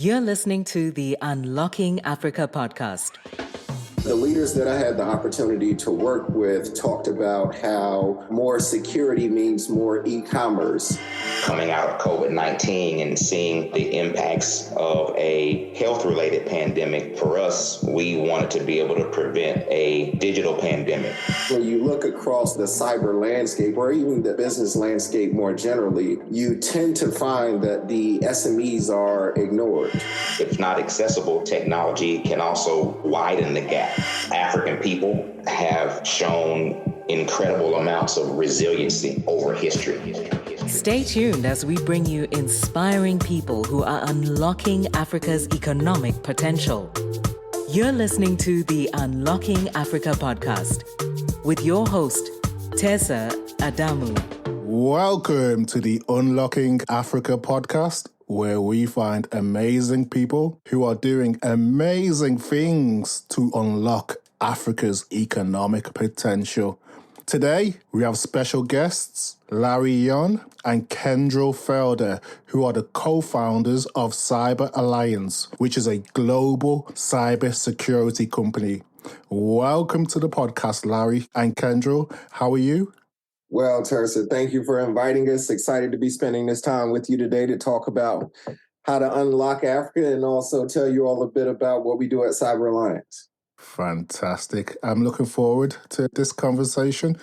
You're listening to the Unlocking Africa podcast. The leaders that I had the opportunity to work with talked about how more security means more e-commerce. Coming out of COVID-19 and seeing the impacts of a health-related pandemic, for us, we wanted to be able to prevent a digital pandemic. When you look across the cyber landscape, or even the business landscape more generally, you tend to find that the SMEs are ignored. If not accessible, technology can also widen the gap. African people have shown incredible amounts of resiliency over history. Stay tuned as we bring you inspiring people who are unlocking Africa's economic potential. You're listening to the Unlocking Africa podcast with your host, Tessa Adamu. Welcome to the Unlocking Africa podcast, where we find amazing people who are doing amazing things to unlock Africa's economic potential. Today, we have special guests, Larry Young and Kendrall Felder, who are the co-founders of CyberAlliance, which is a global cybersecurity company. Welcome to the podcast, Larry and Kendrall. How are you? Well, Teresa, thank you for inviting us. Excited to be spending this time with you today to talk about how to unlock Africa and also tell you all a bit about what we do at CyberAlliance. Fantastic. I'm looking forward to this conversation.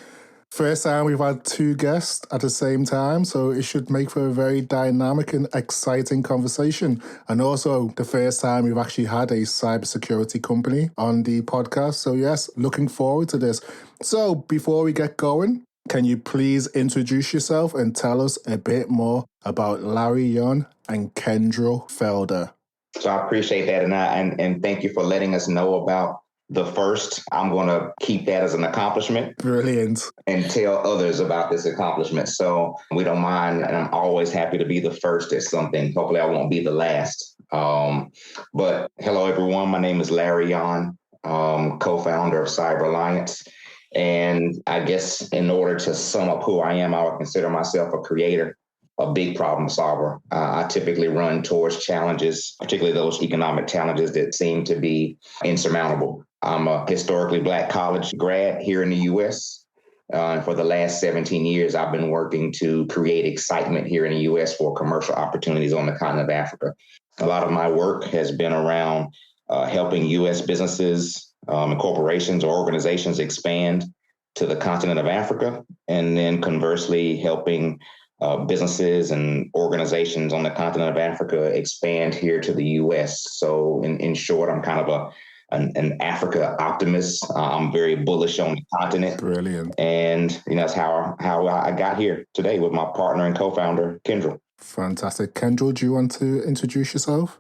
First time we've had two guests at the same time, so it should make for a very dynamic and exciting conversation. And also the first time we've actually had a cybersecurity company on the podcast. So yes, looking forward to this. So before we get going, can you please introduce yourself and tell us a bit more about Larry Young and Kendrall Felder? So I appreciate that, and thank you for letting us know about the first. I'm going to keep that as an accomplishment. Brilliant. And tell others about this accomplishment. So we don't mind, and I'm always happy to be the first at something. Hopefully I won't be the last. But hello, everyone. My name is Larry Young, co-founder of CyberAlliance. And I guess in order to sum up who I am, I would consider myself a creator, a big problem solver. I typically run towards challenges, particularly those economic challenges that seem to be insurmountable. I'm a historically Black college grad here in the U.S. And for the last 17 years, I've been working to create excitement here in the U.S. for commercial opportunities on the continent of Africa. A lot of my work has been around helping U.S. businesses and corporations or organizations expand to the continent of Africa, and then conversely helping businesses and organizations on the continent of Africa expand here to the U.S. So in short, I'm kind of an Africa optimist. I'm very bullish on the continent. Brilliant. And that's how I got here today with my partner and co-founder, Kendrall. Fantastic. Kendrall, do you want to introduce yourself?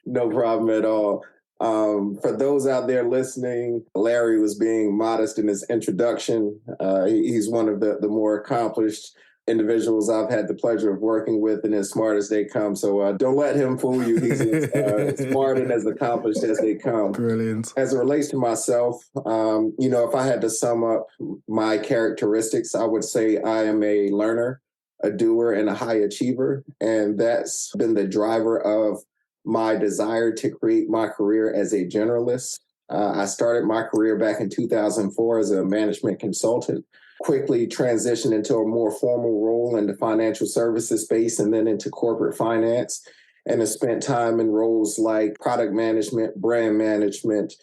No problem at all. For those out there listening, Larry was being modest in his introduction. He's one of the more accomplished individuals I've had the pleasure of working with, and as smart as they come. So don't let him fool you. He's as smart and as accomplished as they come. Brilliant. As it relates to myself, if I had to sum up my characteristics, I would say I am a learner, a doer, and a high achiever. And that's been the driver of my desire to create my career as a generalist. I started my career back in 2004 as a management consultant, quickly transitioned into a more formal role in the financial services space and then into corporate finance, and have spent time in roles like product management, brand management,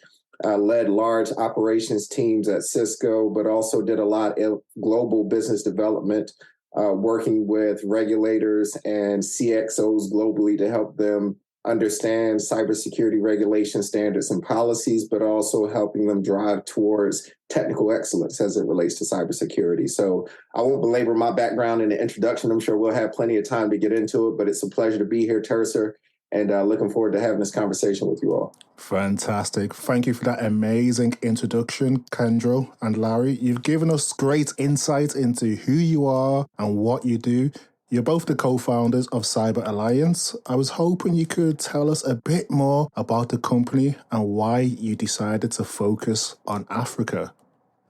led large operations teams at Cisco, but also did a lot of global business development, working with regulators and CXOs globally to help them understand cybersecurity regulation standards and policies, but also helping them drive towards technical excellence as it relates to cybersecurity. So I won't belabor my background in the introduction. I'm sure we'll have plenty of time to get into it, but it's a pleasure to be here, Teresa, and looking forward to having this conversation with you all. Fantastic. Thank you for that amazing introduction, Kendrall and Larry. You've given us great insight into who you are and what you do. You're both the co-founders of CyberAlliance. I was hoping you could tell us a bit more about the company and why you decided to focus on Africa.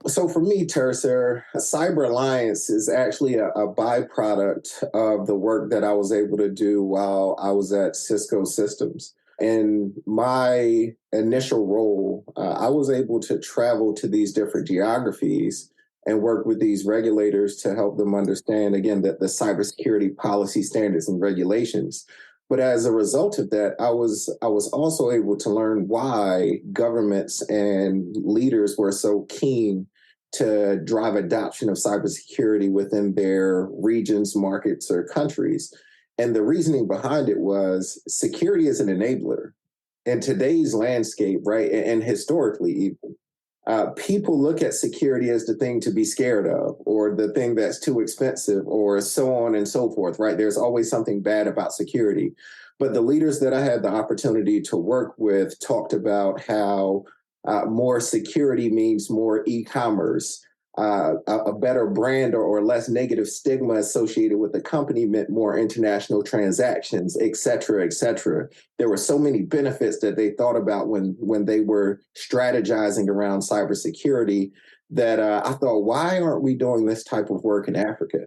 So for me, Teresa, CyberAlliance is actually a byproduct of the work that I was able to do while I was at Cisco Systems. In my initial role, I was able to travel to these different geographies and work with these regulators to help them understand, again, the cybersecurity policy standards and regulations. But as a result of that, I was also able to learn why governments and leaders were so keen to drive adoption of cybersecurity within their regions, markets, or countries. And the reasoning behind it was security is an enabler. In today's landscape, right, and historically even, people look at security as the thing to be scared of, or the thing that's too expensive, or so on and so forth, right? There's always something bad about security. But the leaders that I had the opportunity to work with talked about how more security means more e-commerce. A better brand or less negative stigma associated with the company meant more international transactions, et cetera, et cetera. There were so many benefits that they thought about when they were strategizing around cybersecurity that I thought, why aren't we doing this type of work in Africa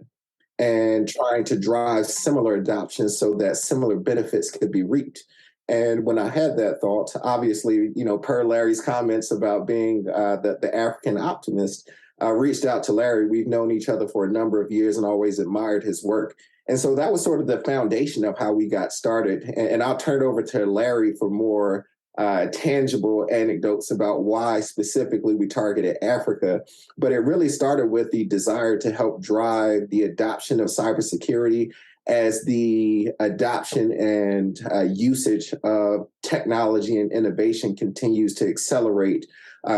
and trying to drive similar adoption so that similar benefits could be reaped? And when I had that thought, obviously, per Larry's comments about being the African optimist, I reached out to Larry. We've known each other for a number of years and always admired his work. And so that was sort of the foundation of how we got started. And I'll turn it over to Larry for more tangible anecdotes about why specifically we targeted Africa. But it really started with the desire to help drive the adoption of cybersecurity as the adoption and usage of technology and innovation continues to accelerate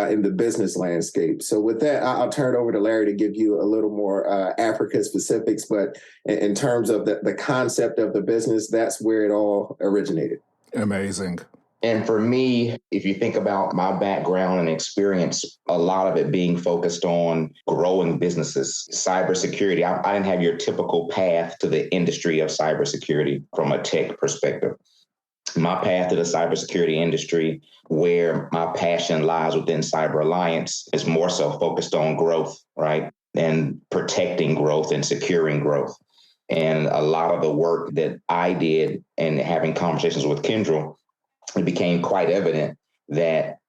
in the business landscape. So with that, I'll turn it over to Larry to give you a little more Africa specifics. But in terms of the concept of the business, that's where it all originated. Amazing. And for me, if you think about my background and experience, a lot of it being focused on growing businesses, cybersecurity. I didn't have your typical path to the industry of cybersecurity from a tech perspective. My path to the cybersecurity industry, where my passion lies within CyberAlliance, is more so focused on growth, right? And protecting growth and securing growth. And a lot of the work that I did and having conversations with Kendrall, it became quite evident that,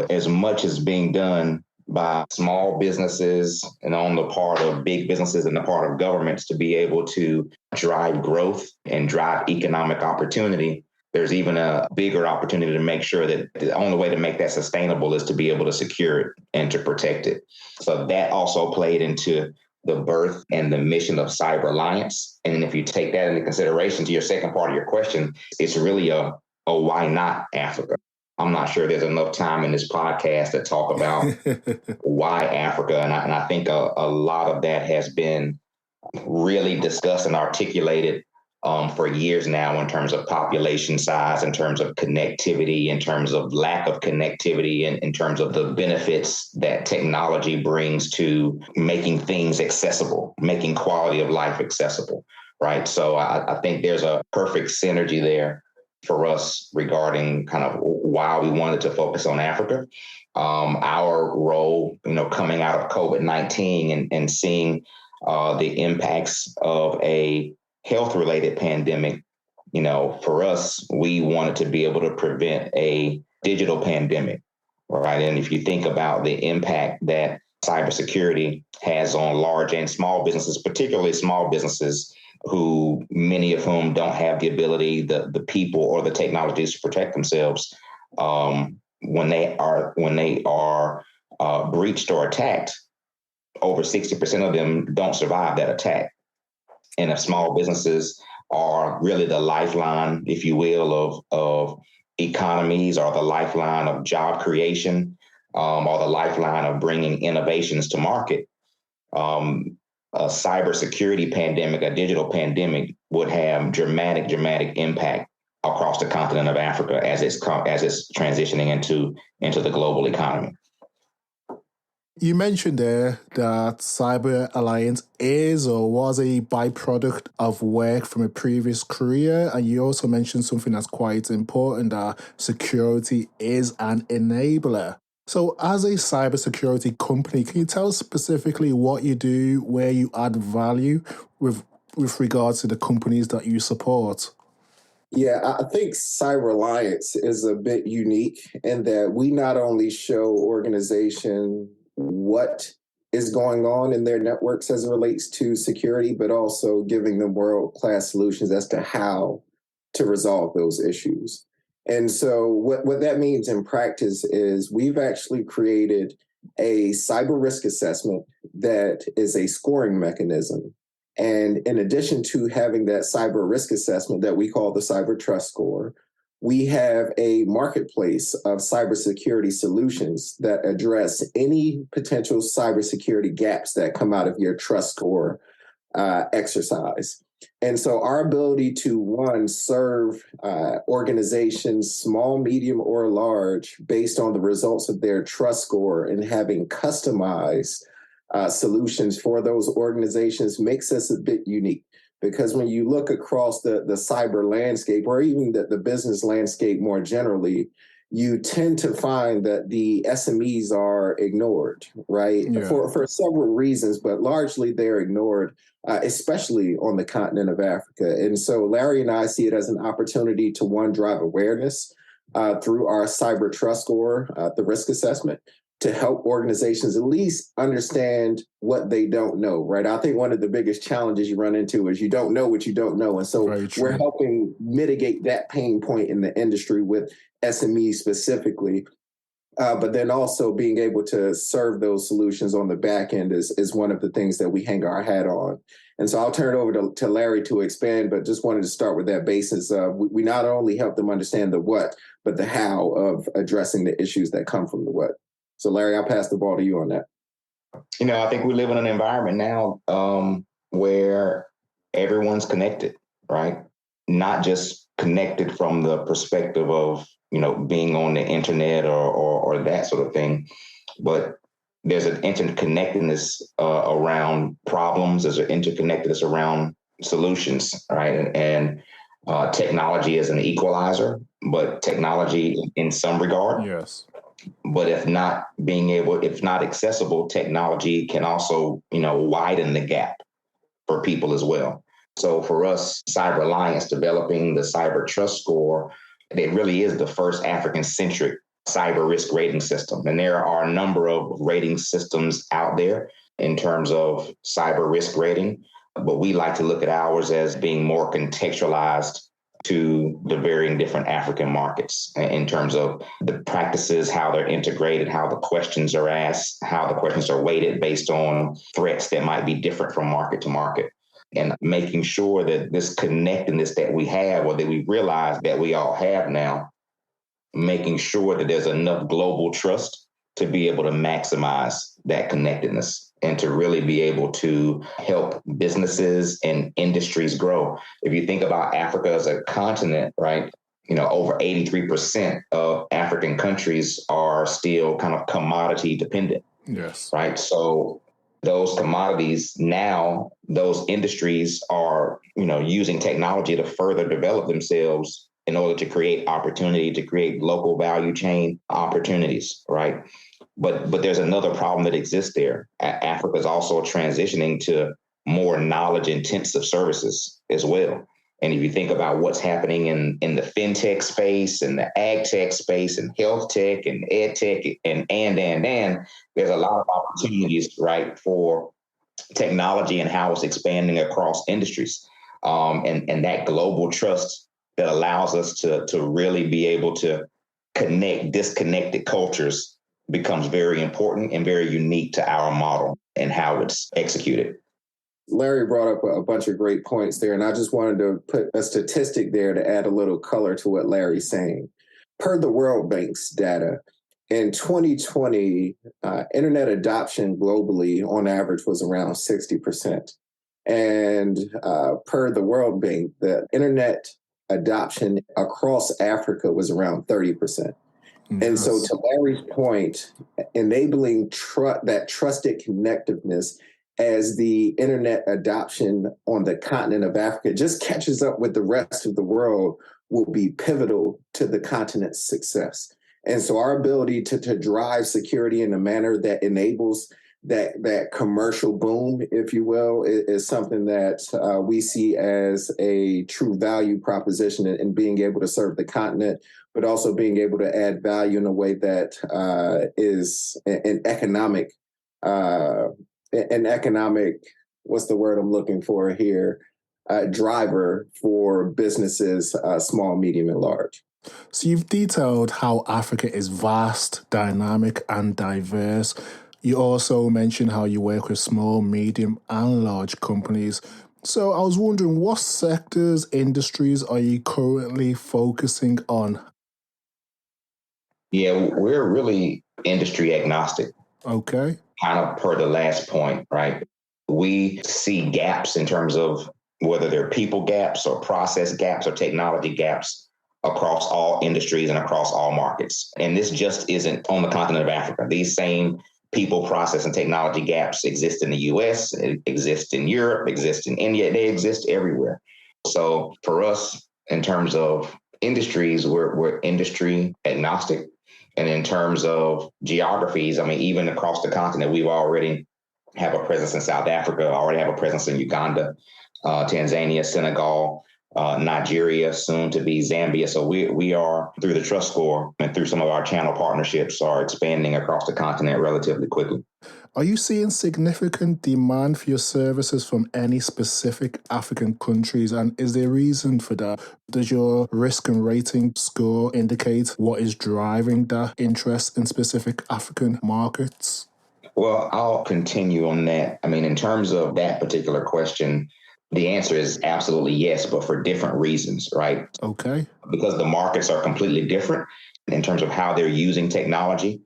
as much as being done by small businesses and on the part of big businesses and the part of governments to be able to drive growth and drive economic opportunity, there's even a bigger opportunity to make sure that the only way to make that sustainable is to be able to secure it and to protect it. So that also played into the birth and the mission of CyberAlliance. And if you take that into consideration to your second part of your question, it's really a why not Africa? I'm not sure there's enough time in this podcast to talk about why Africa. And I think a lot of that has been really discussed and articulated for years now in terms of population size, in terms of connectivity, in terms of lack of connectivity, and in terms of the benefits that technology brings to making things accessible, making quality of life accessible, right? So I think there's a perfect synergy there for us regarding kind of why we wanted to focus on Africa. Our role, coming out of COVID-19 and seeing the impacts of a health-related pandemic, for us, we wanted to be able to prevent a digital pandemic, right? And if you think about the impact that cybersecurity has on large and small businesses, particularly small businesses, who many of whom don't have the ability, the people or the technologies to protect themselves when they are breached or attacked, over 60% of them don't survive that attack. And if small businesses are really the lifeline, if you will, of economies, or the lifeline of job creation, or the lifeline of bringing innovations to market, a cybersecurity pandemic, a digital pandemic, would have dramatic impact across the continent of Africa as it's transitioning into the global economy. You mentioned there that CyberAlliance is or was a byproduct of work from a previous career, and you also mentioned something that's quite important, that security is an enabler. So as a cybersecurity company, can you tell us specifically what you do, where you add value with regards to the companies that you support? Yeah, I think CyberAlliance is a bit unique in that we not only show organization what is going on in their networks as it relates to security, but also giving them world-class solutions as to how to resolve those issues. And so what that means in practice is we've actually created a cyber risk assessment that is a scoring mechanism. And in addition to having that cyber risk assessment that we call the Cyber Trust Score, we have a marketplace of cybersecurity solutions that address any potential cybersecurity gaps that come out of your trust score exercise. And so our ability to, one, serve organizations, small, medium, or large, based on the results of their trust score and having customized solutions for those organizations makes us a bit unique. Because when you look across the cyber landscape, or even the business landscape more generally, you tend to find that the SMEs are ignored, right? Yeah. For several reasons, but largely they're ignored, especially on the continent of Africa. And so Larry and I see it as an opportunity to, one, drive awareness through our cyber trust score, the risk assessment, to help organizations at least understand what they don't know, right? I think one of the biggest challenges you run into is you don't know what you don't know. And so we're helping mitigate that pain point in the industry with SMEs specifically. But then also being able to serve those solutions on the back end is one of the things that we hang our hat on. And so I'll turn it over to Larry to expand, but just wanted to start with that basis. We not only help them understand the what, but the how of addressing the issues that come from the what. So Larry, I'll pass the ball to you on that. I think we live in an environment now where everyone's connected, right? Not just connected from the perspective of, being on the internet or that sort of thing, but there's an interconnectedness around problems. There's an interconnectedness around solutions, right? And technology is an equalizer, but technology in some regard. Yes. But if not accessible, technology can also, widen the gap for people as well. So for us, CyberAlliance developing the Cyber Trust Score, it really is the first African-centric cyber risk rating system. And there are a number of rating systems out there in terms of cyber risk rating, but we like to look at ours as being more contextualized to the varying different African markets in terms of the practices, how they're integrated, how the questions are asked, how the questions are weighted based on threats that might be different from market to market. And making sure that this connectedness that we have, or that we realize that we all have now, making sure that there's enough global trust to be able to maximize that connectedness and to really be able to help businesses and industries grow. If you think about Africa as a continent, right, over 83% of African countries are still kind of commodity dependent. Yes. Right. So those commodities now, those industries are, using technology to further develop themselves in order to create opportunity, to create local value chain opportunities. Right. But there's another problem that exists there. Africa is also transitioning to more knowledge intensive services as well. And if you think about what's happening in the fintech space and the ag tech space and health tech and ed tech and there's a lot of opportunities, right, for technology and how it's expanding across industries. And that global trust that allows us to really be able to connect disconnected cultures becomes very important and very unique to our model and how it's executed. Larry brought up a bunch of great points there, and I just wanted to put a statistic there to add a little color to what Larry's saying. Per the World Bank's data, in 2020, internet adoption globally on average was around 60%. And per the World Bank, the internet adoption across Africa was around 30%. Yes. And so to Larry's point, enabling that trusted connectiveness as the internet adoption on the continent of Africa just catches up with the rest of the world will be pivotal to the continent's success. And so our ability to drive security in a manner that enables that commercial boom, if you will, is something that we see as a true value proposition in being able to serve the continent, but also being able to add value in a way that is an economic, what's the word I'm looking for here, driver for businesses, small, medium, and large. So you've detailed how Africa is vast, dynamic, and diverse. You also mentioned how you work with small, medium, and large companies. So I was wondering, what sectors, industries are you currently focusing on? Yeah, we're really industry agnostic. Okay. Kind of per the last point, right? We see gaps in terms of whether they're people gaps or process gaps or technology gaps across all industries and across all markets. And this just isn't on the continent of Africa. These same people, process, and technology gaps exist in the US, exist in Europe, exist in India. They exist everywhere. So for us, in terms of industries, we're industry agnostic. And in terms of geographies, I mean, even across the continent, we've already have a presence in South Africa, already have a presence in Uganda, Tanzania, Senegal, Nigeria, soon to be Zambia. So we are, through the Trust Score and through some of our channel partnerships, are expanding across the continent relatively quickly. Are you seeing significant demand for your services from any specific African countries? And is there a reason for that? Does your risk and rating score indicate what is driving that interest in specific African markets? Well, I'll continue on that. I mean, in terms of that particular question, the answer is absolutely yes, but for different reasons, right? Okay. Because the markets are completely different in terms of how they're using technology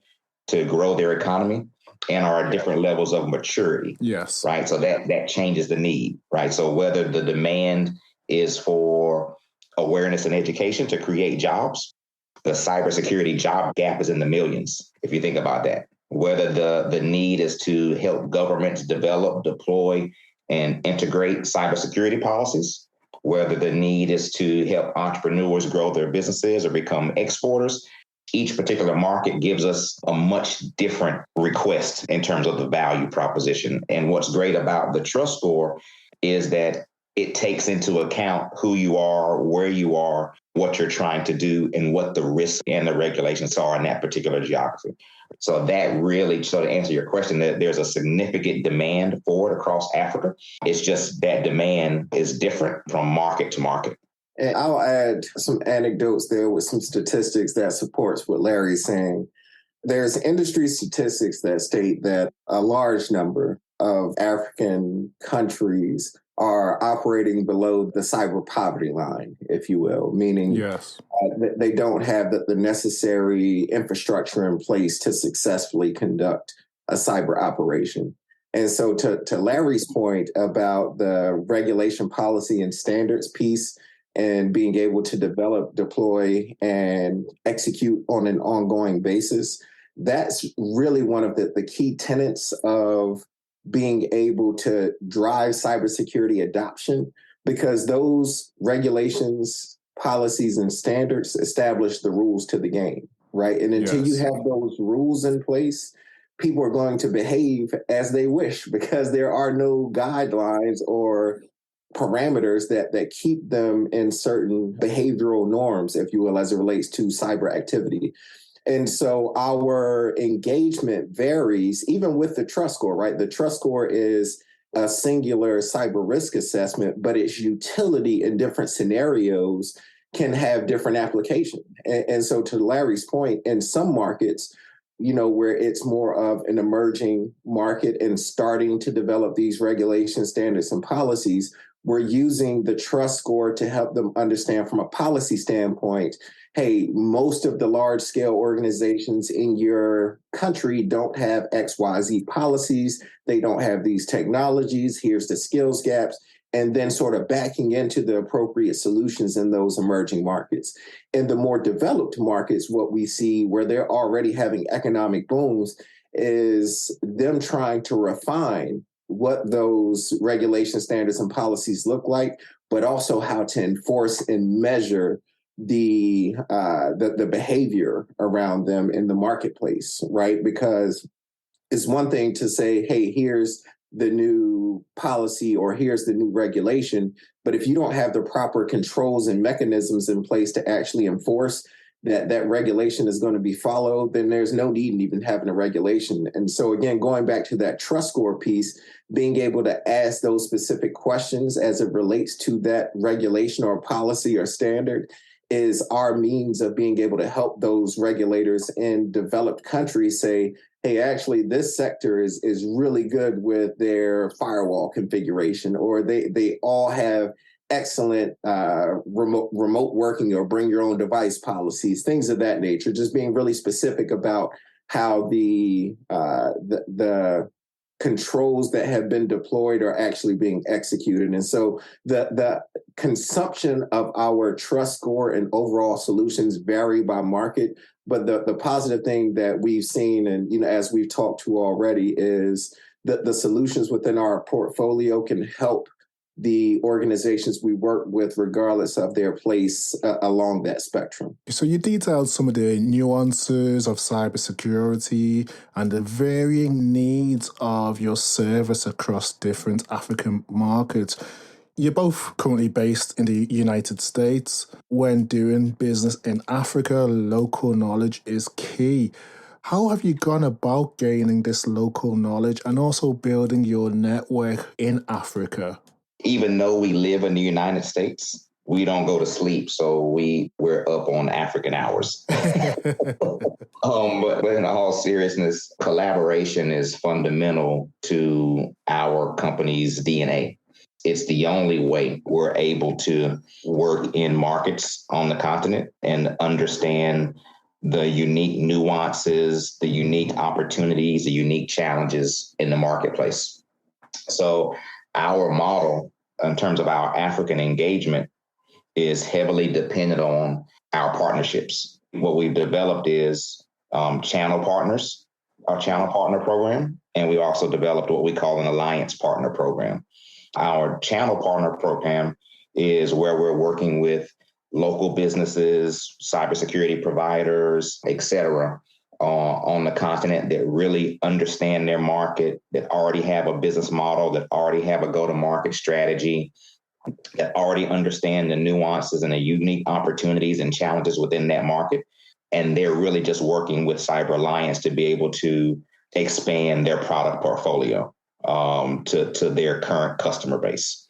to grow their economy and are at different levels of maturity. Yes. Right. So that changes the need. Right. So whether the demand is for awareness and education to create jobs, the cybersecurity job gap is in the millions, if you think about that. Whether the need is to help governments develop, deploy, and integrate cybersecurity policies, whether the need is to help entrepreneurs grow their businesses or become exporters. Each particular market gives us a much different request in terms of the value proposition. And what's great about the Trust Score is that it takes into account who you are, where you are, what you're trying to do, and what the risks and the regulations are in that particular geography. So that really, so to answer your question, that there's a significant demand for it across Africa. It's just that demand is different from market to market. And I'll add some anecdotes there with some statistics that supports what Larry's saying. There's industry statistics that state that a large number of African countries are operating below the cyber poverty line, if you will, meaning yes, they don't have the necessary infrastructure in place to successfully conduct a cyber operation. And so to Larry's point about the regulation policy and standards piece, and being able to develop, deploy, and execute on an ongoing basis, that's really one of the key tenets of being able to drive cybersecurity adoption, because those regulations, policies, and standards establish the rules to the game, right? And until you have those rules in place, people are going to behave as they wish because there are no guidelines or parameters that keep them in certain behavioral norms, if you will, as it relates to cyber activity. And so our engagement varies, even with the Trust Score, right? The Trust Score is a singular cyber risk assessment, but its utility in different scenarios can have different application. And so to Larry's point, in some markets, where it's more of an emerging market and starting to develop these regulation standards and policies, we're using the Trust Score to help them understand from a policy standpoint, hey, most of the large scale organizations in your country don't have XYZ policies. They don't have these technologies. Here's the skills gaps. And then sort of backing into the appropriate solutions in those emerging markets. In the more developed markets, what we see where they're already having economic booms is them trying to refine what those regulation standards and policies look like, but also how to enforce and measure the behavior around them in the marketplace, right? Because it's one thing to say, hey, here's the new policy or here's the new regulation. But if you don't have the proper controls and mechanisms in place to actually enforce that regulation is going to be followed, then there's no need in even having a regulation. And so again, going back to that trust score piece, being able to ask those specific questions as it relates to that regulation or policy or standard is our means of being able to help those regulators in developed countries say, hey, actually, this sector is really good with their firewall configuration, or they all have excellent remote working or bring your own device policies, things of that nature. Just being really specific about how the controls that have been deployed are actually being executed. And so the consumption of our trust score and overall solutions vary by market. But the positive thing that we've seen, and as we've talked to already, is that the solutions within our portfolio can help the organizations we work with, regardless of their place along that spectrum. So you detailed some of the nuances of cybersecurity and the varying needs of your service across different African markets. You're both currently based in the United States. When doing business in Africa, local knowledge is key. How have you gone about gaining this local knowledge and also building your network in Africa? Even though we live in the United States, we don't go to sleep. So we're up on African hours. But in all seriousness, collaboration is fundamental to our company's DNA. It's the only way we're able to work in markets on the continent and understand the unique nuances, the unique opportunities, the unique challenges in the marketplace. So our model in terms of our African engagement is heavily dependent on our partnerships. What we've developed is channel partners, our channel partner program, and we also developed what we call an alliance partner program. Our channel partner program is where we're working with local businesses, cybersecurity providers, et cetera, on the continent that really understand their market, that already have a business model, that already have a go-to-market strategy, that already understand the nuances and the unique opportunities and challenges within that market. And they're really just working with CyberAlliance to be able to expand their product portfolio to their current customer base.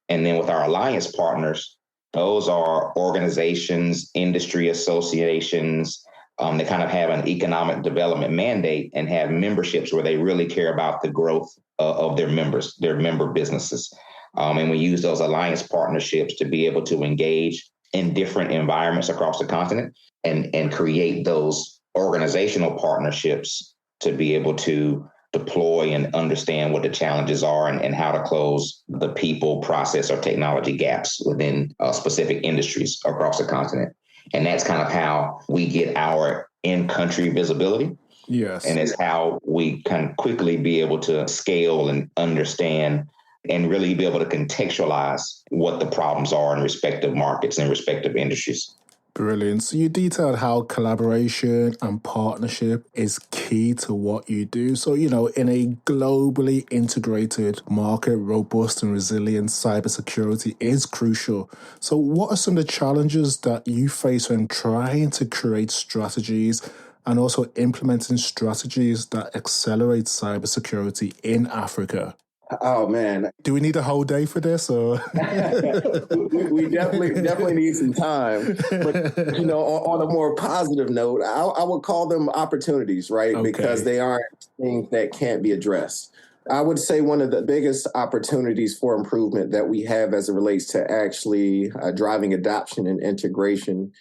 And then with our alliance partners, those are organizations, industry associations, they kind of have an economic development mandate and have memberships where they really care about the growth of their members, their member businesses. And we use those alliance partnerships to be able to engage in different environments across the continent and create those organizational partnerships to be able to deploy and understand what the challenges are and how to close the people, process, or technology gaps within specific industries across the continent. And that's kind of how we get our in-country visibility. Yes. And it's how we can quickly be able to scale and understand and really be able to contextualize what the problems are in respective markets and respective industries. Brilliant. So you detailed how collaboration and partnership is key to what you do. So, in a globally integrated market, robust and resilient cybersecurity is crucial. So what are some of the challenges that you face when trying to create strategies and also implementing strategies that accelerate cybersecurity in Africa? Oh, man. Do we need a whole day for this? Or we definitely need some time. But, on a more positive note, I would call them opportunities, right? Okay. Because they aren't things that can't be addressed. I would say one of the biggest opportunities for improvement that we have as it relates to actually driving adoption and integration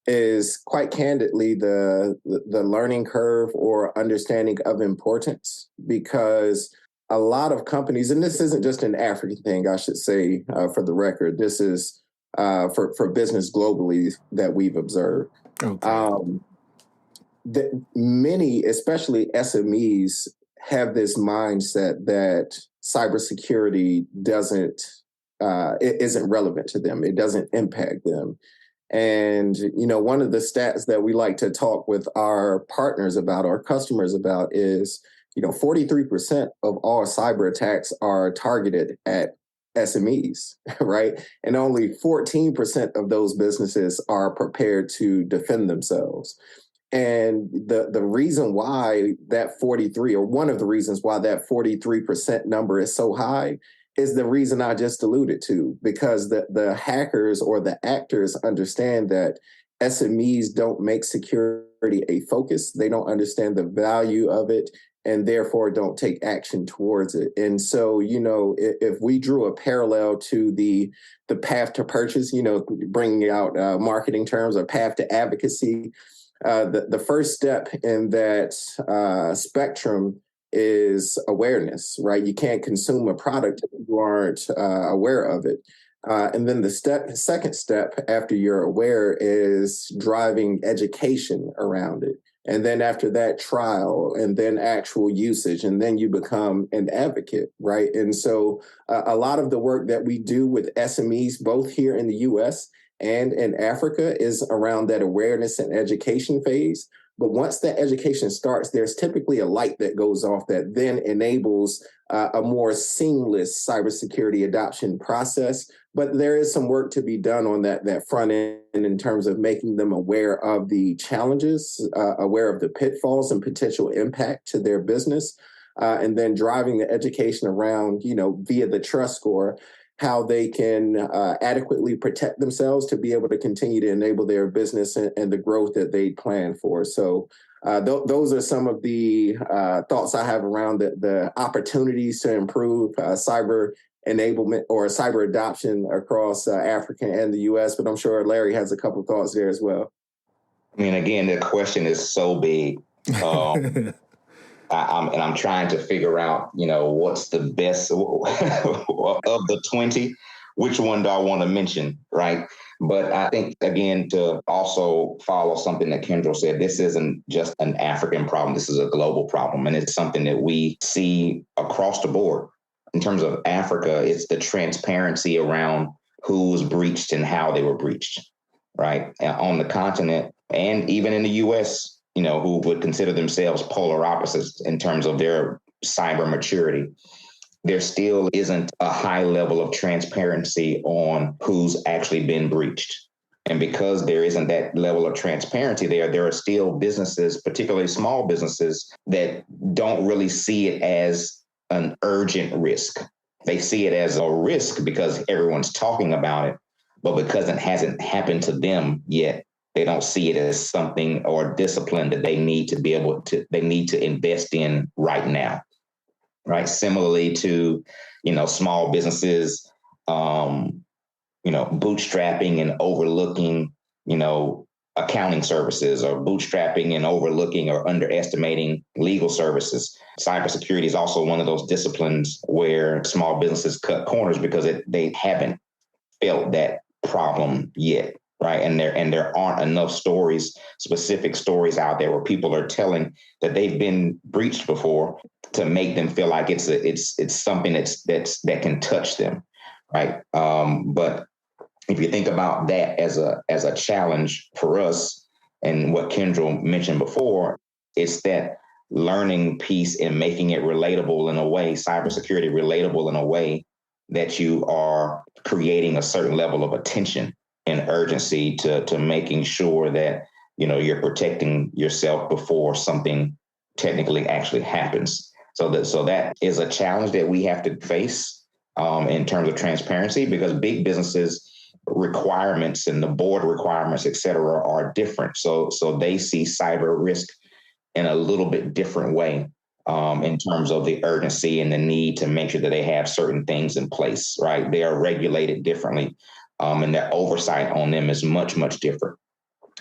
is quite candidly the learning curve or understanding of importance, because a lot of companies, and this isn't just an African thing, I should say, for the record, this is for business globally that we've observed. Okay. That many, especially SMEs, have this mindset that cybersecurity isn't relevant to them. It doesn't impact them. And, one of the stats that we like to talk with our partners about, our customers about, is 43% of all cyber attacks are targeted at SMEs, right? And only 14% of those businesses are prepared to defend themselves. And the reason why that 43, or one of the reasons why that 43% number is so high, is the reason I just alluded to, because the hackers or the actors understand that SMEs don't make security a focus. They don't understand the value of it, and therefore don't take action towards it. And so, if we drew a parallel to the path to purchase, bringing out marketing terms, or path to advocacy, the first step in that spectrum is awareness, right? You can't consume a product if you aren't aware of it. And then the second step after you're aware is driving education around it. And then after that, trial, and then actual usage, and then you become an advocate, right? And so a lot of the work that we do with SMEs, both here in the US and in Africa, is around that awareness and education phase. But once that education starts, there's typically a light that goes off that then enables a more seamless cybersecurity adoption process. But there is some work to be done on that front end in terms of making them aware of the challenges, aware of the pitfalls and potential impact to their business, and then driving the education around, via the trust score, how they can adequately protect themselves to be able to continue to enable their business and the growth that they plan for. So those are some of the thoughts I have around the opportunities to improve cyber enablement or cyber adoption across Africa and the US. But I'm sure Larry has a couple of thoughts there as well. I mean, again, the question is so big. I'm trying to figure out, what's the best of the 20, which one do I want to mention, right? But I think, again, to also follow something that Kendrall said, this isn't just an African problem. This is a global problem. And it's something that we see across the board. In terms of Africa, it's the transparency around who was breached and how they were breached, right? On the continent, and even in the US, who would consider themselves polar opposites in terms of their cyber maturity, there still isn't a high level of transparency on who's actually been breached. And because there isn't that level of transparency there are still businesses, particularly small businesses, that don't really see it as an urgent risk. They see it as a risk because everyone's talking about it, but because it hasn't happened to them yet, they don't see it as something or discipline that they need to invest in right now, right? Similarly to, small businesses, bootstrapping and overlooking, accounting services, or bootstrapping and overlooking or underestimating legal services. Cybersecurity is also one of those disciplines where small businesses cut corners because they haven't felt that problem yet. Right. And there aren't enough specific stories out there where people are telling that they've been breached before to make them feel like it's something that can touch them. Right. But if you think about that as a challenge for us, and what Kendrall mentioned before, it's that learning piece and making it relatable in a way, cybersecurity relatable in a way that you are creating a certain level of attention and urgency to making sure that, you're protecting yourself before something technically actually happens. So that is a challenge that we have to face in terms of transparency, because big businesses requirements and the board requirements, et cetera, are different. So they see cyber risk in a little bit different way in terms of the urgency and the need to make sure that they have certain things in place, right? They are regulated differently. And that oversight on them is much, much different.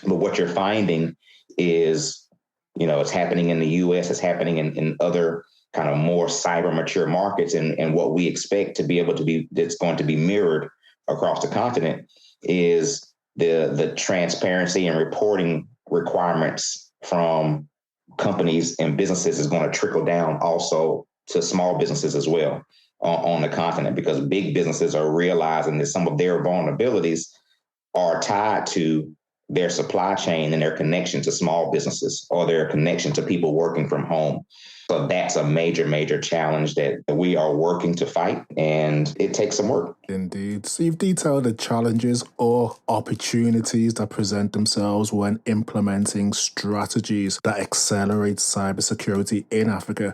But what you're finding is, it's happening in the US, it's happening in other kind of more cyber mature markets. And what we expect to be able to be, that's going to be mirrored across the continent, is the transparency and reporting requirements from companies and businesses is going to trickle down also to small businesses as well on the continent, because big businesses are realizing that some of their vulnerabilities are tied to their supply chain and their connection to small businesses or their connection to people working from home. So that's a major, major challenge that we are working to fight, and it takes some work. Indeed. So you've detailed the challenges or opportunities that present themselves when implementing strategies that accelerate cybersecurity in Africa.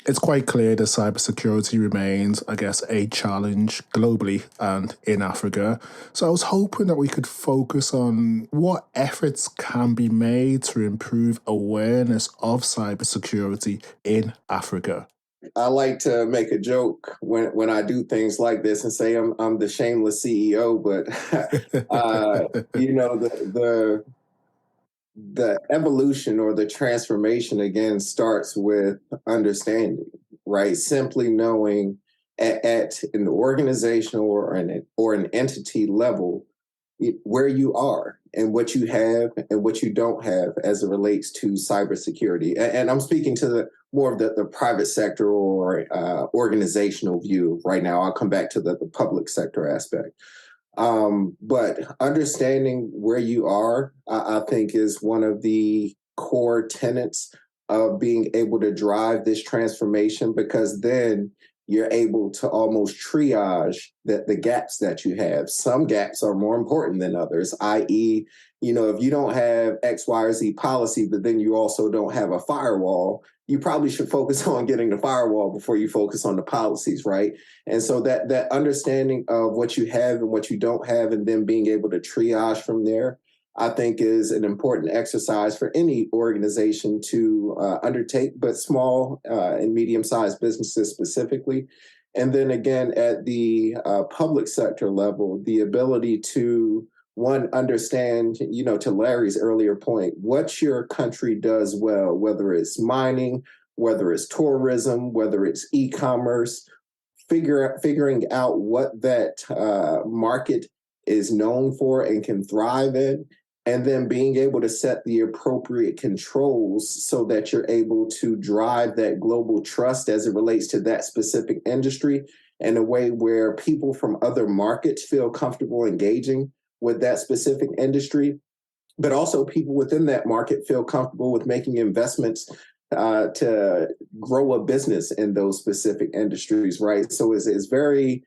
It's quite clear that cybersecurity remains, I guess, a challenge globally and in Africa. So I was hoping that we could focus on what efforts can be made to improve awareness of cybersecurity in Africa. I like to make a joke when I do things like this and say I'm the shameless CEO, but the evolution or the transformation again starts with understanding, right? Simply knowing at an organizational or an entity level where you are and what you have and what you don't have as it relates to cybersecurity. And I'm speaking to more of the private sector or organizational view right now. I'll come back to the public sector aspect. But understanding where you are, I think, is one of the core tenets of being able to drive this transformation, because then you're able to almost triage the gaps that you have. Some gaps are more important than others, i.e., if you don't have X, Y, or Z policy, but then you also don't have a firewall, you probably should focus on getting the firewall before you focus on the policies, right? And so that understanding of what you have and what you don't have, and then being able to triage from there, I think is an important exercise for any organization to undertake, but small and medium-sized businesses specifically. And then again, at the public sector level, the ability to understand, to Larry's earlier point, what your country does well, whether it's mining, whether it's tourism, whether it's e-commerce, figuring out what that market is known for and can thrive in, and then being able to set the appropriate controls so that you're able to drive that global trust as it relates to that specific industry in a way where people from other markets feel comfortable engaging with that specific industry, but also people within that market feel comfortable with making investments to grow a business in those specific industries, right? So it's very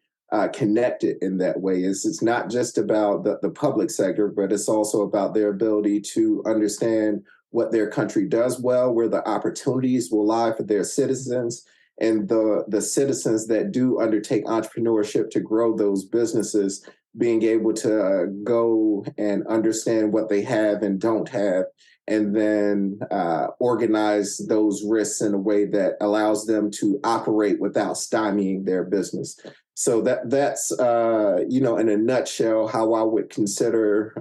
connected in that way. It's not just about the public sector, but it's also about their ability to understand what their country does well, where the opportunities will lie for their citizens, and the citizens that do undertake entrepreneurship to grow those businesses, being able to go and understand what they have and don't have, and then organize those risks in a way that allows them to operate without stymieing their business. So that's in a nutshell, how I would consider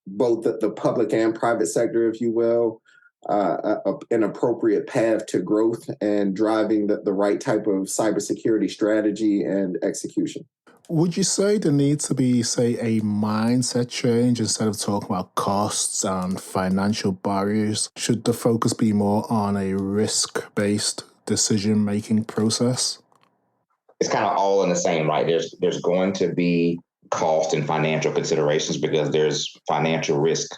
both the public and private sector, if you will, an appropriate path to growth and driving the right type of cybersecurity strategy and execution. Would you say there needs to be, say, a mindset change instead of talking about costs and financial barriers? Should the focus be more on a risk-based decision-making process? It's kind of all in the same, right? There's going to be cost and financial considerations because there's financial risk,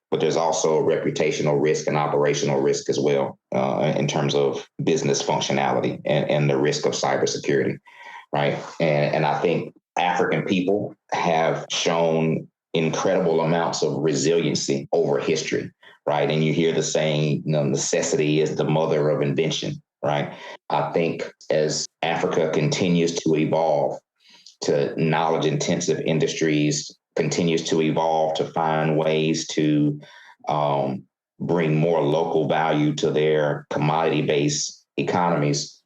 but there's also reputational risk and operational risk as well in terms of business functionality and the risk of cybersecurity. Right. And I think African people have shown incredible amounts of resiliency over history. Right. And you hear the saying, necessity is the mother of invention. Right. I think as Africa continues to evolve to knowledge intensive industries, continues to evolve to find ways to bring more local value to their commodity based economies,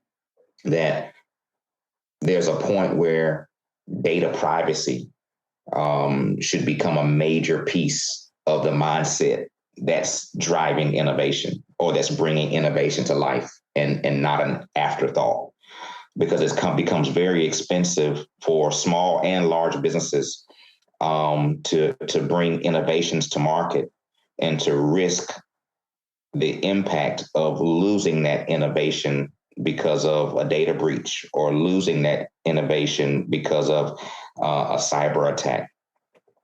that there's a point where data privacy should become a major piece of the mindset that's driving innovation or that's bringing innovation to life and not an afterthought, because it becomes very expensive for small and large businesses to bring innovations to market and to risk the impact of losing that innovation because of a data breach or losing that innovation because of a cyber attack.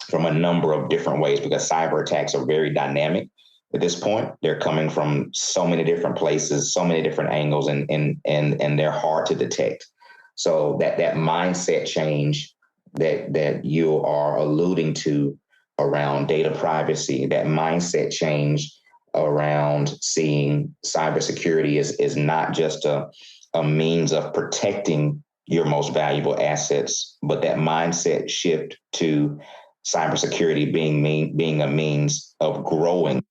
from a number of different ways, because cyber attacks are very dynamic at this point. They're coming from so many different places, so many different angles, and they're hard to detect. So that mindset change that you are alluding to around data privacy, that mindset change around seeing cybersecurity is not just a means of protecting your most valuable assets, but that mindset shift to cybersecurity being a means of growing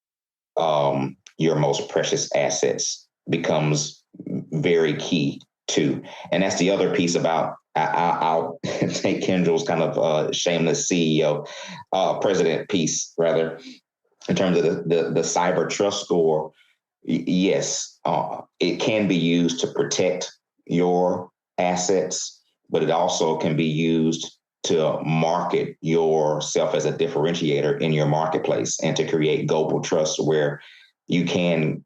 your most precious assets becomes very key too. And that's the other piece about, I'll take Kendrall's kind of shameless CEO, president piece rather, in terms of the cyber trust score. Yes, it can be used to protect your assets, but it also can be used to market yourself as a differentiator in your marketplace and to create global trust where you can,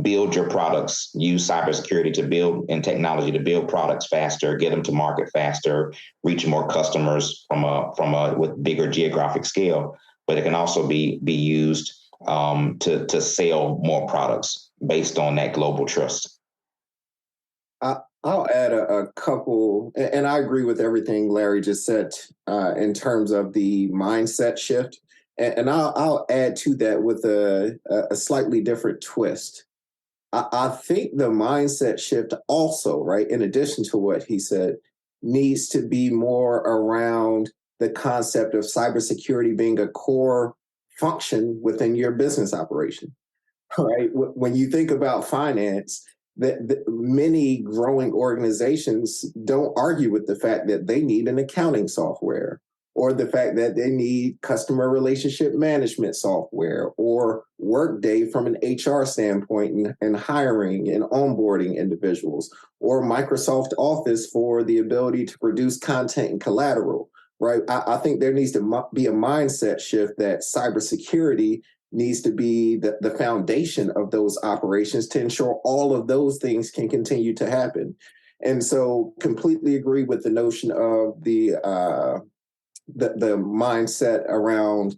build your products, use cybersecurity to build and technology to build products faster, get them to market faster, reach more customers with bigger geographic scale. But it can also be used to sell more products based on that global trust. I'll add a couple, and I agree with everything Larry just said in terms of the mindset shift. And I'll add to that with a slightly different twist. I think the mindset shift also, right, in addition to what he said, needs to be more around the concept of cybersecurity being a core function within your business operation, right? When you think about finance, that many growing organizations don't argue with the fact that they need an accounting software, or the fact that they need customer relationship management software, or Workday from an HR standpoint and hiring and onboarding individuals, or Microsoft Office for the ability to produce content and collateral, right? I think there needs to be a mindset shift that cybersecurity needs to be the foundation of those operations to ensure all of those things can continue to happen. And so completely agree with the notion of the mindset around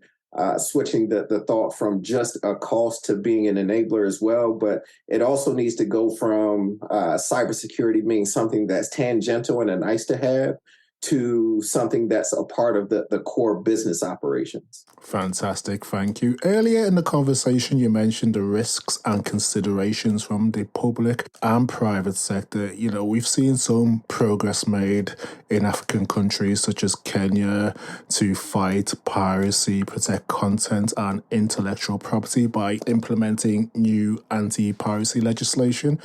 switching the thought from just a cost to being an enabler as well. But it also needs to go from cybersecurity being something that's tangential and a nice to have to something that's a part of the core business operations. Fantastic, thank you. Earlier in the conversation, you mentioned the risks and considerations from the public and private sector. We've seen some progress made in African countries such as Kenya to fight piracy, protect content and intellectual property by implementing new anti-piracy legislation.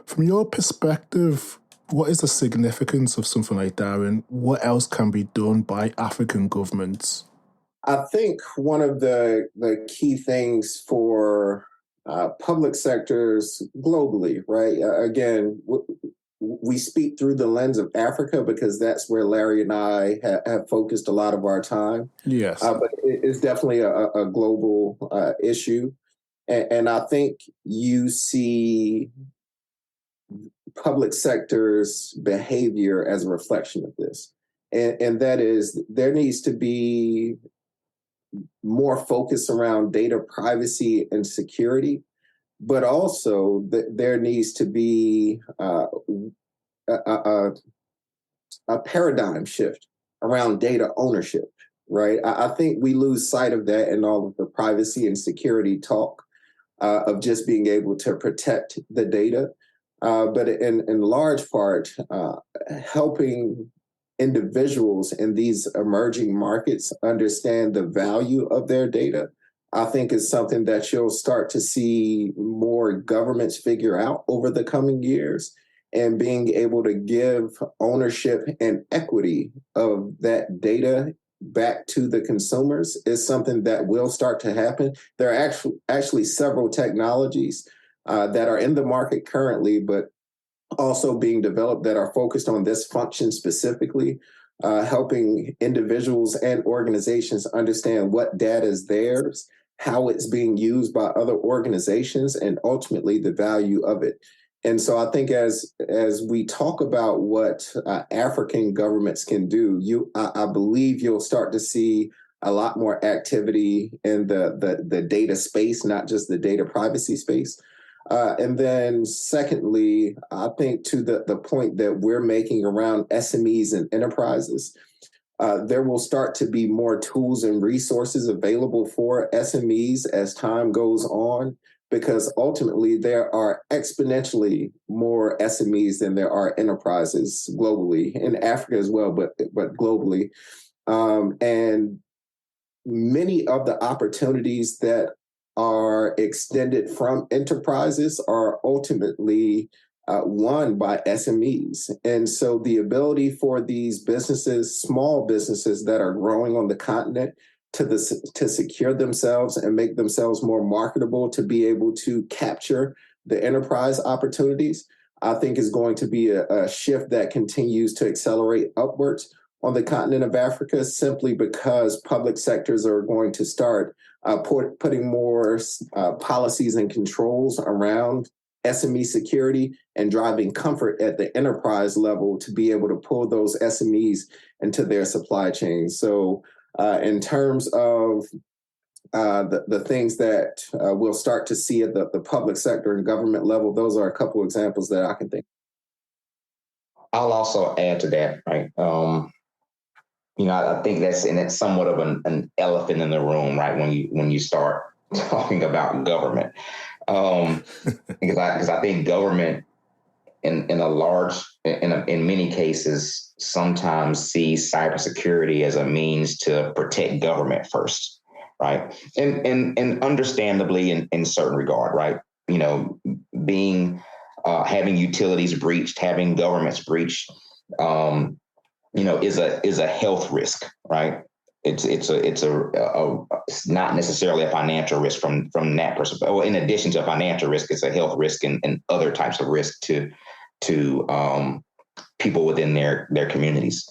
From your perspective, what is the significance of something like that, and what else can be done by African governments? I think one of the key things for public sectors globally, right? Again, we speak through the lens of Africa because that's where Larry and I have focused a lot of our time. Yes. But it's definitely a global issue. And I think you see public sector's behavior as a reflection of this. And that is, there needs to be more focus around data privacy and security, but also there needs to be a paradigm shift around data ownership, right? I think we lose sight of that in all of the privacy and security talk of just being able to protect the data. But in large part, helping individuals in these emerging markets understand the value of their data, I think is something that you'll start to see more governments figure out over the coming years. And being able to give ownership and equity of that data back to the consumers is something that will start to happen. There are actually several technologies that are in the market currently, but also being developed that are focused on this function specifically, helping individuals and organizations understand what data is theirs, how it's being used by other organizations, and ultimately the value of it. And so I think as we talk about what African governments can do, I believe you'll start to see a lot more activity in the data space, not just the data privacy space. And then secondly, I think to the point that we're making around SMEs and enterprises, there will start to be more tools and resources available for SMEs as time goes on, because ultimately there are exponentially more SMEs than there are enterprises globally, in Africa as well, but globally. And many of the opportunities that are extended from enterprises are ultimately won by SMEs. And so the ability for these businesses, small businesses that are growing on the continent, to secure themselves and make themselves more marketable to be able to capture the enterprise opportunities, I think is going to be a shift that continues to accelerate upwards on the continent of Africa, simply because public sectors are going to start putting more policies and controls around SME security and driving comfort at the enterprise level to be able to pull those SMEs into their supply chain. So in terms of the things that we'll start to see at the public sector and government level, those are a couple examples that I can think of. I'll also add to that, right? I think that's somewhat of an elephant in the room, right? When you start talking about government, because I think government in many cases sometimes sees cybersecurity as a means to protect government first, right? And understandably in certain regard, right? Being having utilities breached, having governments breached, is a health risk, right? It's not necessarily a financial risk from that perspective. Well, in addition to a financial risk, it's a health risk and other types of risk to people within their communities.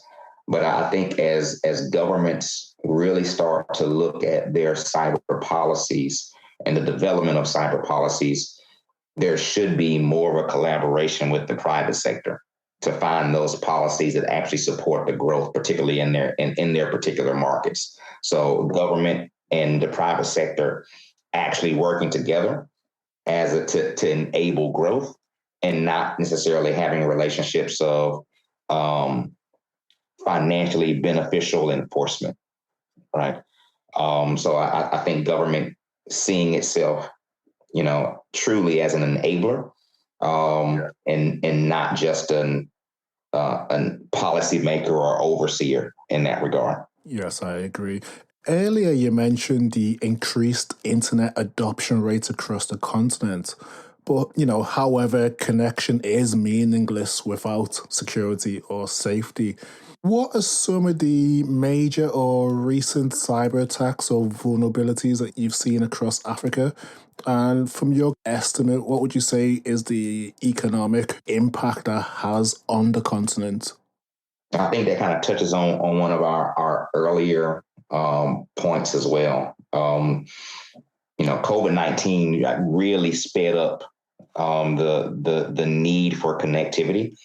But I think as governments really start to look at their cyber policies and the development of cyber policies, there should be more of a collaboration with the private sector to find those policies that actually support the growth, particularly in their particular markets. So government and the private sector actually working together to enable growth, and not necessarily having relationships of financially beneficial enforcement, right? So I think government seeing itself, truly as an enabler, and not just a policymaker or overseer in that regard. Yes, I agree. Earlier, you mentioned the increased internet adoption rates across the continent. But, however, connection is meaningless without security or safety. What are some of the major or recent cyber attacks or vulnerabilities that you've seen across Africa? And from your estimate, what would you say is the economic impact that has on the continent? I think that kind of touches on one of our earlier points as well. COVID-19 really sped up the need for connectivity,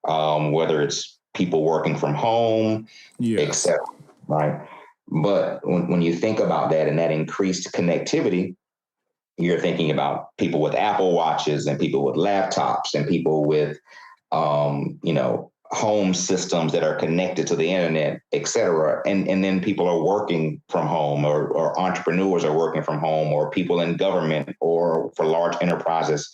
whether it's people working from home, etc. Right. But when you think about that and that increased connectivity, you're thinking about people with Apple Watches and people with laptops and people with, home systems that are connected to the internet, et cetera. And then people are working from home, or entrepreneurs are working from home, or people in government or for large enterprises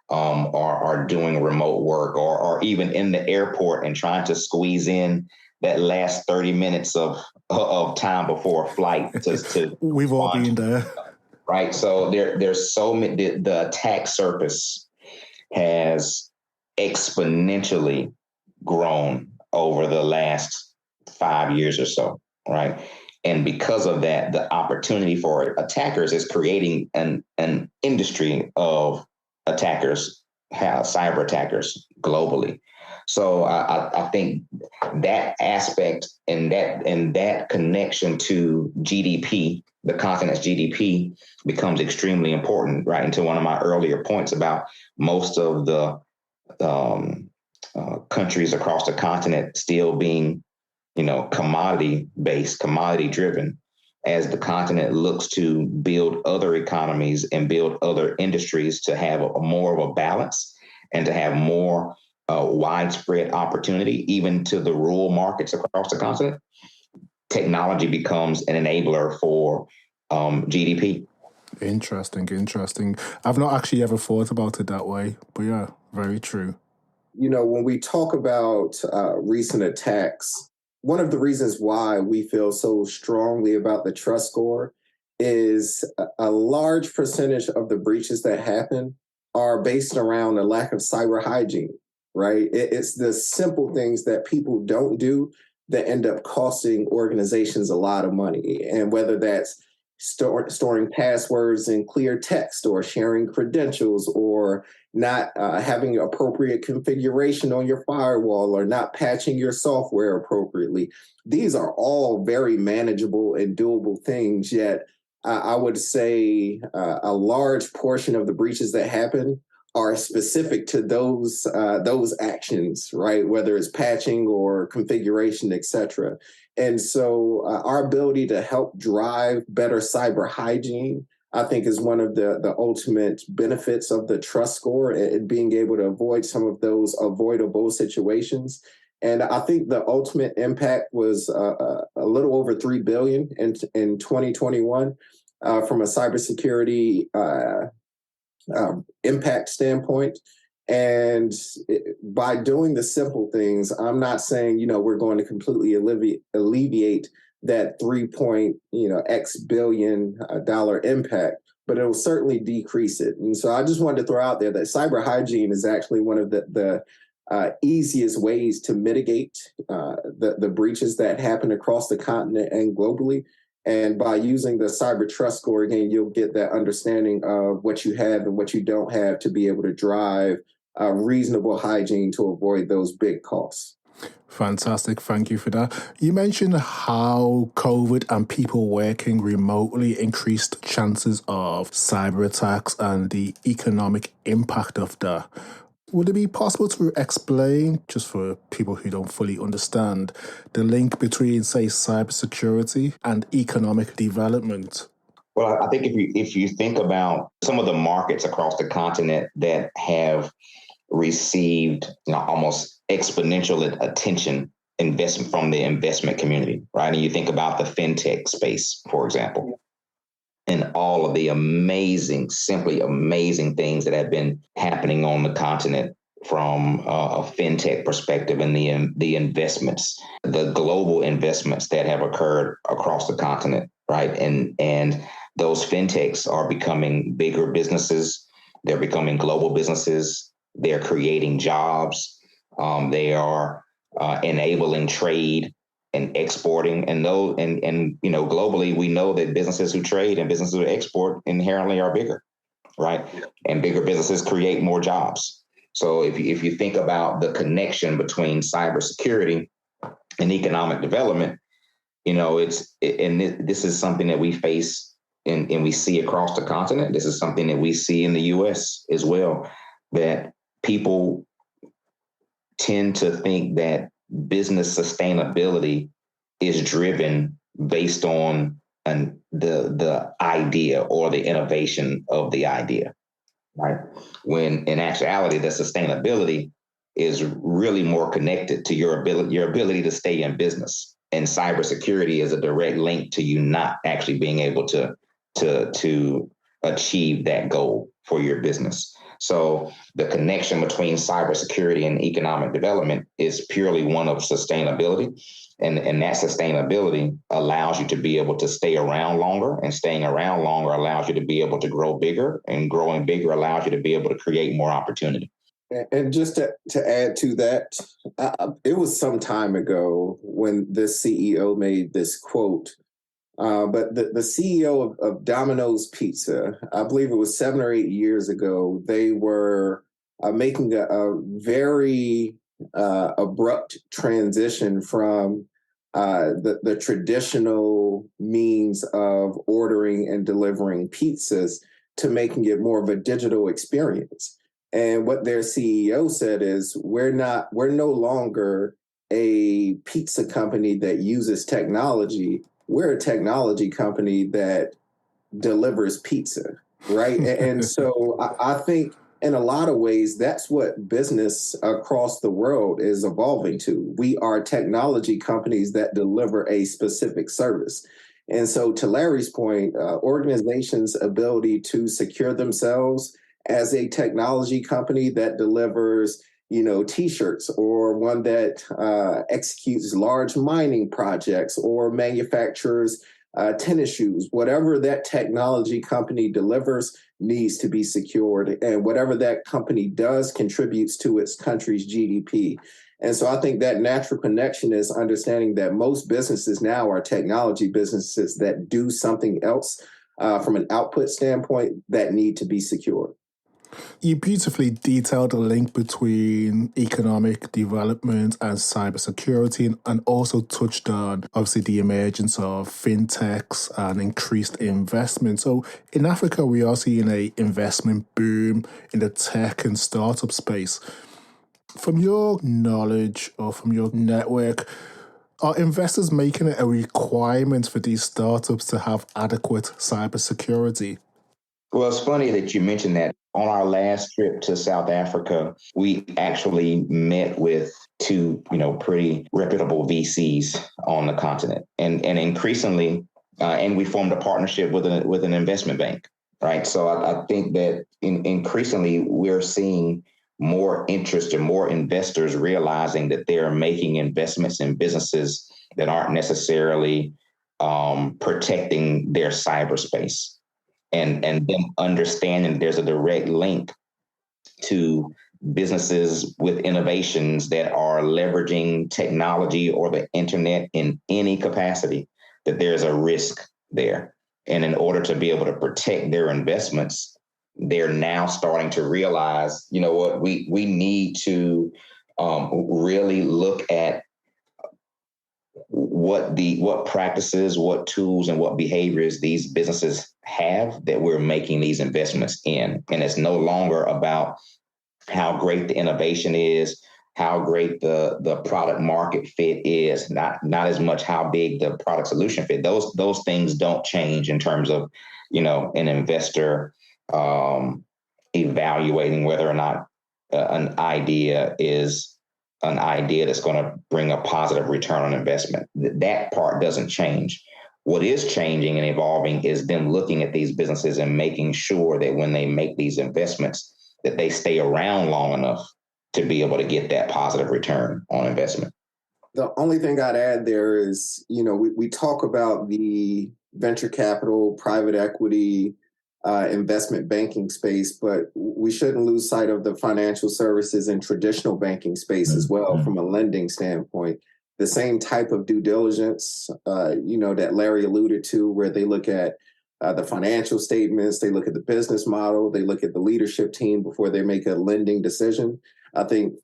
are doing remote work, or even in the airport and trying to squeeze in that last 30 minutes of time before a flight to We've all been there. Right. So there's so many, the attack surface has exponentially grown over the last 5 years or so. Right. And because of that, the opportunity for attackers is creating an industry of attackers, cyber attackers globally. So I think that aspect and that connection to GDP, the continent's GDP, becomes extremely important, right? Into one of my earlier points about most of the countries across the continent still being, commodity based, commodity driven. as the continent looks to build other economies and build other industries to have a more of a balance and to have more widespread opportunity, even to the rural markets across the continent, technology becomes an enabler for GDP. Interesting. I've not actually ever thought about it that way, but yeah, very true. You know, when we talk about recent attacks, one of the reasons why we feel so strongly about the trust score is a large percentage of the breaches that happen are based around a lack of cyber hygiene, right? It's the simple things that people don't do that end up costing organizations a lot of money. And whether that's storing passwords in clear text or sharing credentials or not having appropriate configuration on your firewall or not patching your software appropriately. These are all very manageable and doable things, yet I would say a large portion of the breaches that happen are specific to those actions, right? Whether it's patching or configuration, et cetera. And so our ability to help drive better cyber hygiene, I think, is one of the ultimate benefits of the trust score and being able to avoid some of those avoidable situations. And I think the ultimate impact was a little over $3 billion in 2021 from a cybersecurity impact standpoint. And by doing the simple things, I'm not saying, we're going to completely alleviate that X billion dollar impact, but it'll certainly decrease it. And so I just wanted to throw out there that cyber hygiene is actually one of the easiest ways to mitigate the breaches that happen across the continent and globally. And by using the cyber trust score, again, you'll get that understanding of what you have and what you don't have to be able to drive reasonable hygiene to avoid those big costs. Fantastic. Thank you for that. You mentioned how COVID and people working remotely increased chances of cyber attacks and the economic impact of that. Would it be possible to explain, just for people who don't fully understand, the link between, say, cybersecurity and economic development? Well, I think if you think about some of the markets across the continent that have received almost exponential attention investment from the investment community, right? And you think about the fintech space, for example, and all of the simply amazing things that have been happening on the continent from a fintech perspective and the investments, the global investments that have occurred across the continent, right? And those fintechs are becoming bigger businesses. They're becoming global businesses. They're creating jobs. They are enabling trade and exporting. And globally, we know that businesses who trade and businesses who export inherently are bigger, right? And bigger businesses create more jobs. So if you think about the connection between cybersecurity and economic development, this is something that we face and we see across the continent. This is something that we see in the U.S. as well, that people tend to think that business sustainability is driven based on the idea or the innovation of the idea, right? When in actuality, the sustainability is really more connected to your ability to stay in business. And cybersecurity is a direct link to you not actually being able to achieve that goal for your business. So the connection between cybersecurity and economic development is purely one of sustainability. And that sustainability allows you to be able to stay around longer, and staying around longer allows you to be able to grow bigger, and growing bigger allows you to be able to create more opportunity. And just to add to that, it was some time ago when this CEO made this quote. But the CEO of Domino's Pizza, I believe it was 7 or 8 years ago, they were making a very abrupt transition from the traditional means of ordering and delivering pizzas to making it more of a digital experience. And what their CEO said is, we're no longer a pizza company that uses technology. we're a technology company that delivers pizza, right? And so I think in a lot of ways, that's what business across the world is evolving to. We are technology companies that deliver a specific service. And so to Larry's point, organizations' ability to secure themselves as a technology company that delivers, T-shirts, or one that executes large mining projects or manufactures tennis shoes, whatever that technology company delivers needs to be secured. And whatever that company does contributes to its country's GDP. And so I think that natural connection is understanding that most businesses now are technology businesses that do something else from an output standpoint that need to be secured. You beautifully detailed the link between economic development and cybersecurity, and also touched on, obviously, the emergence of fintechs and increased investment. So in Africa, we are seeing an investment boom in the tech and startup space. From your knowledge or from your network, are investors making it a requirement for these startups to have adequate cybersecurity? Well, it's funny that you mentioned that. On our last trip to South Africa, we actually met with two, pretty reputable VCs on the continent, and increasingly, and we formed a partnership with an investment bank, right? So I think that increasingly we're seeing more interest and more investors realizing that they're making investments in businesses that aren't necessarily protecting their cyberspace. And then understanding there's a direct link to businesses with innovations that are leveraging technology or the internet in any capacity, that there's a risk there. And in order to be able to protect their investments, they're now starting to realize, we need to really look at what practices, what tools, and what behaviors these businesses have that we're making these investments in. And it's no longer about how great the innovation is, how great the product market fit is, not as much how big the product solution fit. Those things don't change in terms of, an investor evaluating whether or not an idea is an idea that's going to bring a positive return on investment. That part doesn't change. What is changing and evolving is them looking at these businesses and making sure that when they make these investments, that they stay around long enough to be able to get that positive return on investment. The only thing I'd add there is, we talk about the venture capital, private equity, investment banking space, but we shouldn't lose sight of the financial services and traditional banking space as well from a lending standpoint. The same type of due diligence, that Larry alluded to, where they look at the financial statements, they look at the business model, they look at the leadership team before they make a lending decision. I think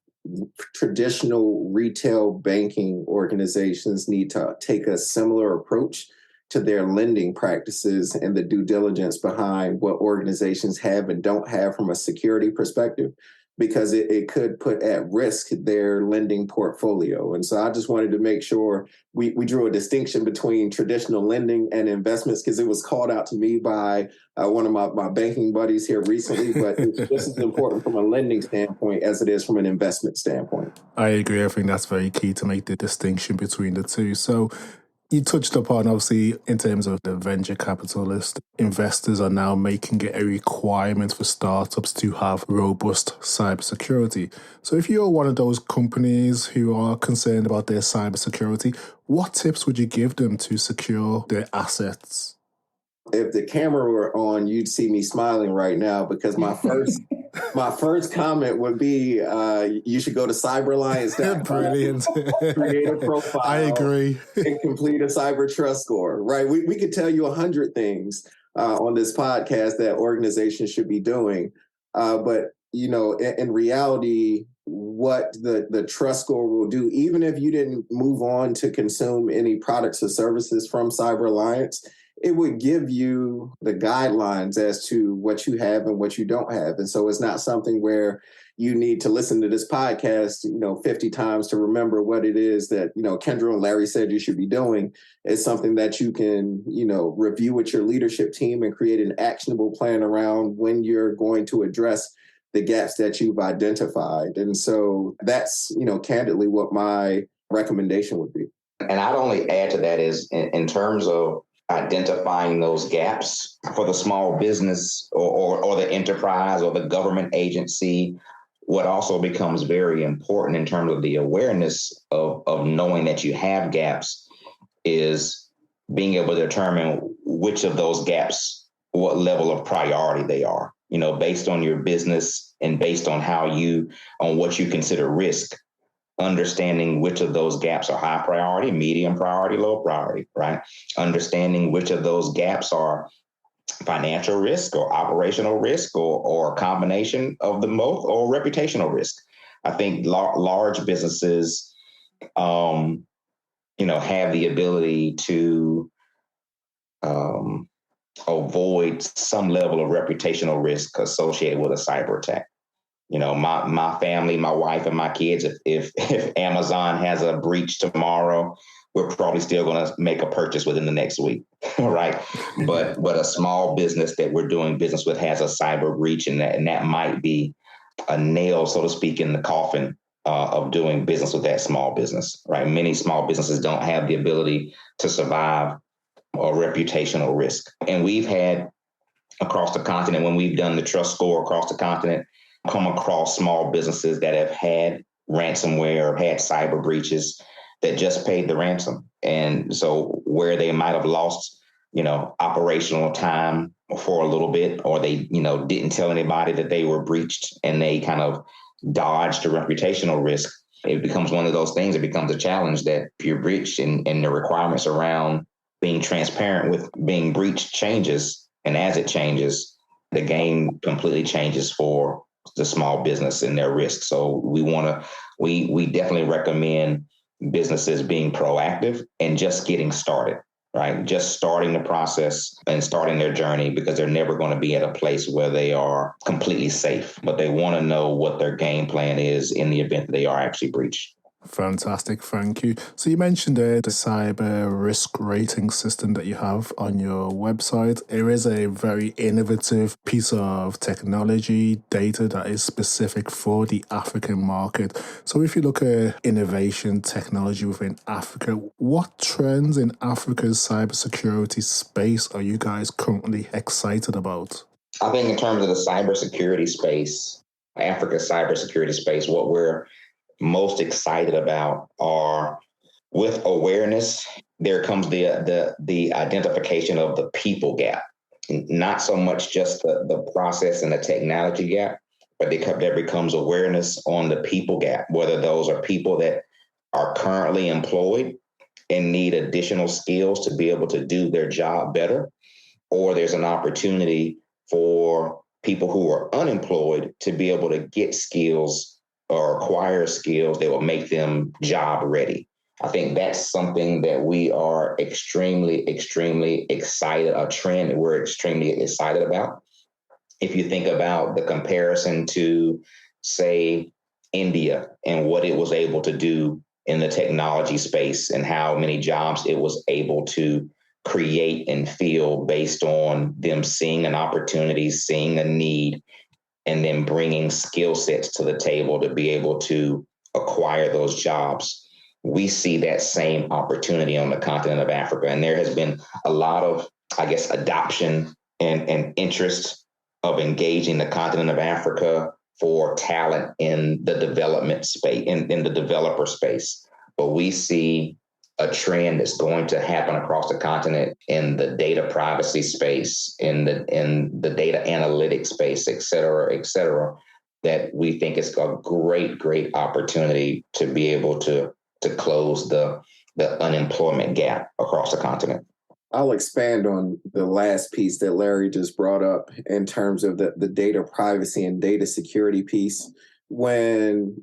traditional retail banking organizations need to take a similar approach to their lending practices and the due diligence behind what organizations have and don't have from a security perspective, because it could put at risk their lending portfolio. And so I just wanted to make sure we drew a distinction between traditional lending and investments, because it was called out to me by one of my banking buddies here recently, but it's just as important from a lending standpoint as it is from an investment standpoint. I agree. I think that's very key to make the distinction between the two. So you touched upon, obviously, in terms of the venture capitalist, investors are now making it a requirement for startups to have robust cybersecurity. So if you're one of those companies who are concerned about their cybersecurity, what tips would you give them to secure their assets? If the camera were on, you'd see me smiling right now, because my first comment would be, you should go to CyberAlliance.com. Brilliant. Create a profile. I agree. And complete a cyber trust score, right? We could tell you 100 things on this podcast that organizations should be doing. But, in reality, what the trust score will do, even if you didn't move on to consume any products or services from CyberAlliance, it would give you the guidelines as to what you have and what you don't have. And so it's not something where you need to listen to this podcast, 50 times to remember what it is that, Kendra and Larry said you should be doing. It's something that you can, review with your leadership team and create an actionable plan around when you're going to address the gaps that you've identified. And so that's, candidly what my recommendation would be. And I'd only add to that is in terms of identifying those gaps for the small business or the enterprise or the government agency, what also becomes very important in terms of the awareness of knowing that you have gaps is being able to determine which of those gaps, what level of priority they are, based on your business and based on on what you consider risk. Understanding which of those gaps are high priority, medium priority, low priority, right? Understanding which of those gaps are financial risk or operational risk or a combination of the both or reputational risk. I think large businesses, have the ability to avoid some level of reputational risk associated with a cyber attack. My family, my wife and my kids, if Amazon has a breach tomorrow, we're probably still going to make a purchase within the next week, right? But a small business that we're doing business with has a cyber breach, and that might be a nail, so to speak, in the coffin of doing business with that small business, right? Many small businesses don't have the ability to survive a reputational risk. And we've had across the continent, when we've done the trust score across the continent, come across small businesses that have had ransomware or had cyber breaches that just paid the ransom. And so where they might have lost, operational time for a little bit, or they, didn't tell anybody that they were breached and they kind of dodged a reputational risk, it becomes one of those things. It becomes a challenge that if you're breached and the requirements around being transparent with being breached changes. And as it changes, the game completely changes for the small business and their risk. So we definitely recommend businesses being proactive and just getting started, right? Just starting the process and starting their journey, because they're never going to be at a place where they are completely safe, but they want to know what their game plan is in the event that they are actually breached. Fantastic, thank you. So you mentioned the cyber risk rating system that you have on your website. It is a very innovative piece of technology, data that is specific for the African market. So if you look at innovation, technology within Africa, what trends in Africa's cybersecurity space are you guys currently excited about? I think in terms of the cybersecurity space, Africa's cybersecurity space, what we're most excited about are, with awareness, there comes the identification of the people gap, not so much just the process and the technology gap, but there becomes awareness on the people gap, whether those are people that are currently employed and need additional skills to be able to do their job better, or there's an opportunity for people who are unemployed to be able to get skills or acquire skills that will make them job ready. I think that's something that we are extremely, extremely excited, a trend that we're extremely excited about. If you think about the comparison to, say, India and what it was able to do in the technology space and how many jobs it was able to create and fill based on them seeing an opportunity, seeing a need, and then bringing skill sets to the table to be able to acquire those jobs. We see that same opportunity on the continent of Africa. And there has been a lot of, adoption and interest of engaging the continent of Africa for talent in the development space, in the developer space. But we see a trend that's going to happen across the continent in the data privacy space, in the data analytics space, et cetera, that we think is a great, great opportunity to be able to close the unemployment gap across the continent. I'll expand on the last piece that Larry just brought up in terms of the data privacy and data security piece. when,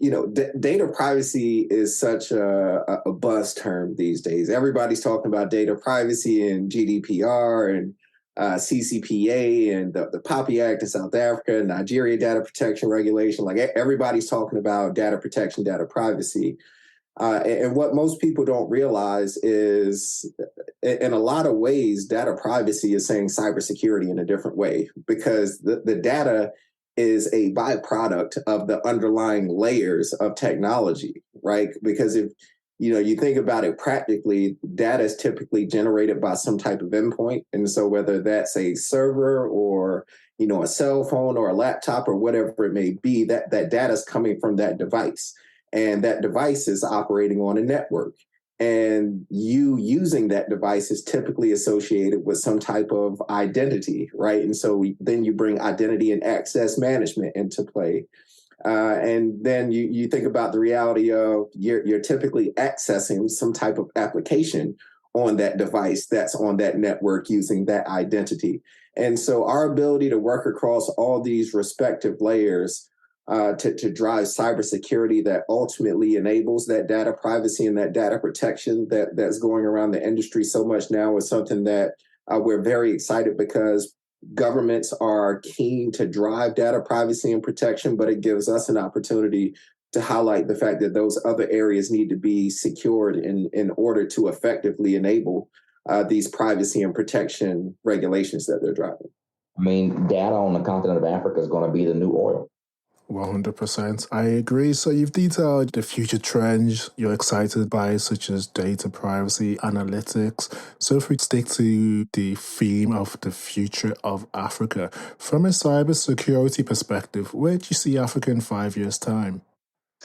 data privacy is such a buzz term these days. Everybody's talking about data privacy and GDPR and CCPA and the POPI Act in South Africa, Nigeria data protection regulation. Like everybody's talking about data protection, data privacy. And what most people don't realize is, in a lot of ways, data privacy is saying cybersecurity in a different way, because the data is a byproduct of the underlying layers of technology, right? Because if you think about it practically, data is typically generated by some type of endpoint. And so whether that's a server or, a cell phone or a laptop or whatever it may be, that data is coming from that device. And that device is operating on a network. And you using that device is typically associated with some type of identity, right? And so then you bring identity and access management into play. And then you think about the reality of you're typically accessing some type of application on that device that's on that network using that identity. And so our ability to work across all these respective layers to drive cybersecurity that ultimately enables that data privacy and that data protection that's going around the industry so much now is something that we're very excited, because governments are keen to drive data privacy and protection, but it gives us an opportunity to highlight the fact that those other areas need to be secured in order to effectively enable these privacy and protection regulations that they're driving. I mean, data on the continent of Africa is going to be the new oil. 100%. I agree. So you've detailed the future trends you're excited by, such as data privacy, analytics. So if we stick to the theme of the future of Africa, from a cybersecurity perspective, where do you see Africa in 5 years' time?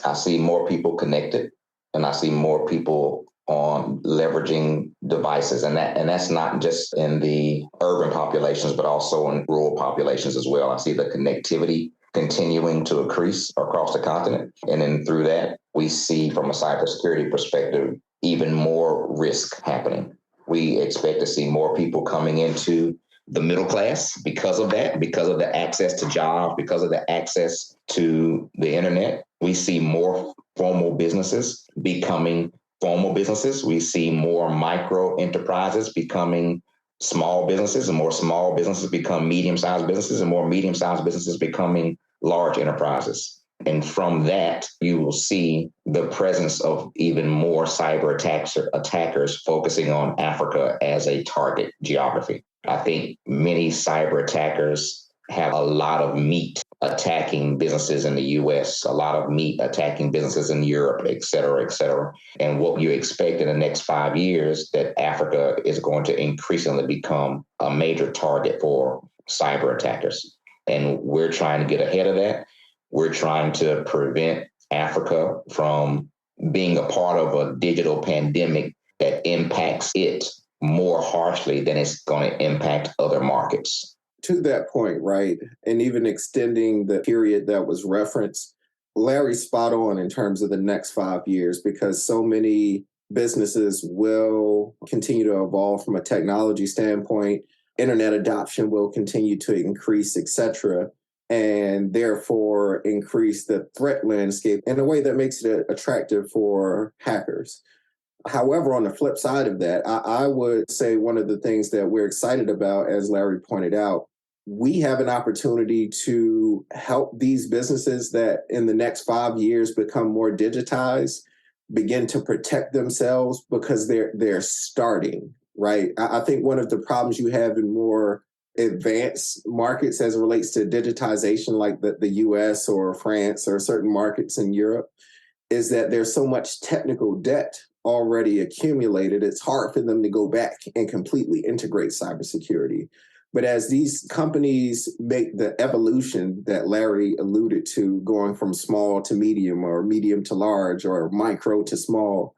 I see more people connected, and I see more people on leveraging devices. And that's not just in the urban populations, but also in rural populations as well. I see the connectivity continuing to increase across the continent. And then through that, we see from a cybersecurity perspective, even more risk happening. We expect to see more people coming into the middle class because of that, because of the access to jobs, because of the access to the internet. We see more formal businesses becoming formal businesses. We see more micro enterprises becoming small businesses, and more small businesses become medium-sized businesses, and more medium-sized businesses becoming large enterprises. And from that, you will see the presence of even more cyber attackers focusing on Africa as a target geography. I think many cyber attackers have a lot of meat attacking businesses in the US, a lot of meat attacking businesses in Europe, et cetera, et cetera. And what you expect in the next 5 years, that Africa is going to increasingly become a major target for cyber attackers. And we're trying to get ahead of that. We're trying to prevent Africa from being a part of a digital pandemic that impacts it more harshly than it's going to impact other markets. To that point, right, and even extending the period that was referenced, Larry's spot on in terms of the next 5 years, because so many businesses will continue to evolve from a technology standpoint. Internet adoption will continue to increase, et cetera, and therefore increase the threat landscape in a way that makes it attractive for hackers. However, on the flip side of that, I would say one of the things that we're excited about, as Larry pointed out, we have an opportunity to help these businesses that in the next 5 years become more digitized, begin to protect themselves, because they're starting, right? I think one of the problems you have in more advanced markets as it relates to digitization, like the US or France or certain markets in Europe, is that there's so much technical debt already accumulated. It's hard for them to go back and completely integrate cybersecurity. But as these companies make the evolution that Larry alluded to, going from small to medium or medium to large or micro to small,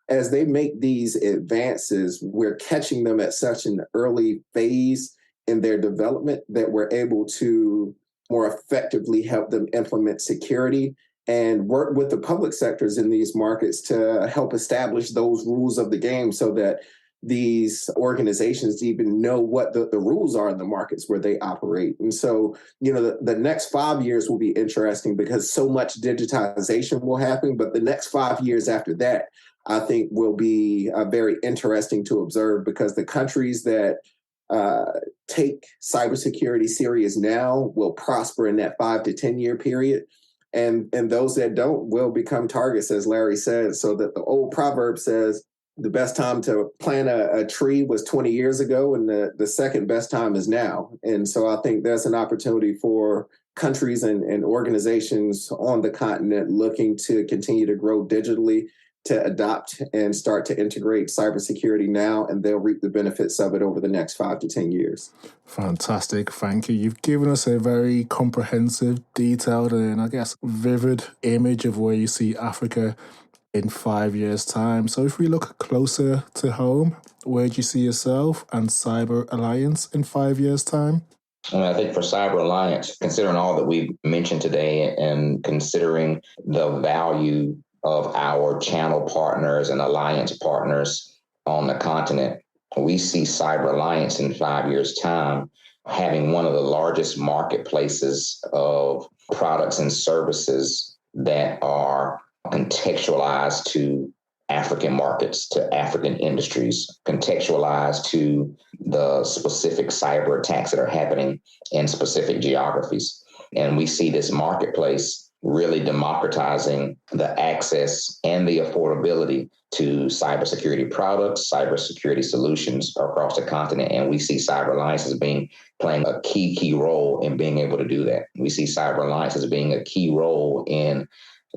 as they make these advances, we're catching them at such an early phase in their development that we're able to more effectively help them implement security and work with the public sectors in these markets to help establish those rules of the game, so that these organizations to even know what the rules are in the markets where they operate. And so, the next 5 years will be interesting because so much digitization will happen. But the next 5 years after that, I think will be very interesting to observe, because the countries that take cybersecurity serious now will prosper in that 5 to 10 year period. And those that don't will become targets, as Larry said. So that the old proverb says the best time to plant a tree was 20 years ago, and the second best time is now. And so I think there's an opportunity for countries and organizations on the continent looking to continue to grow digitally to adopt and start to integrate cybersecurity now, and they'll reap the benefits of it over the next 5 to 10 years. Fantastic. Thank you. You've given us a very comprehensive, detailed, and I guess vivid image of where you see Africa in 5 years' time. So if we look closer to home, where do you see yourself and CyberAlliance in 5 years' time? I think for CyberAlliance, considering all that we've mentioned today and considering the value of our channel partners and alliance partners on the continent, we see CyberAlliance in 5 years' time having one of the largest marketplaces of products and services that are contextualized to African markets, to African industries, contextualized to the specific cyber attacks that are happening in specific geographies. And we see this marketplace really democratizing the access and the affordability to cybersecurity products, cybersecurity solutions across the continent. And we see CyberAlliance as playing a key role in being able to do that. We see CyberAlliance as being a key role in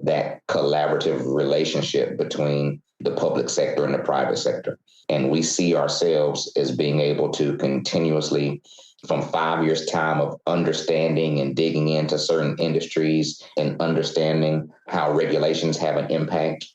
that collaborative relationship between the public sector and the private sector. And we see ourselves as being able to continuously, from 5 years' time of understanding and digging into certain industries and understanding how regulations have an impact,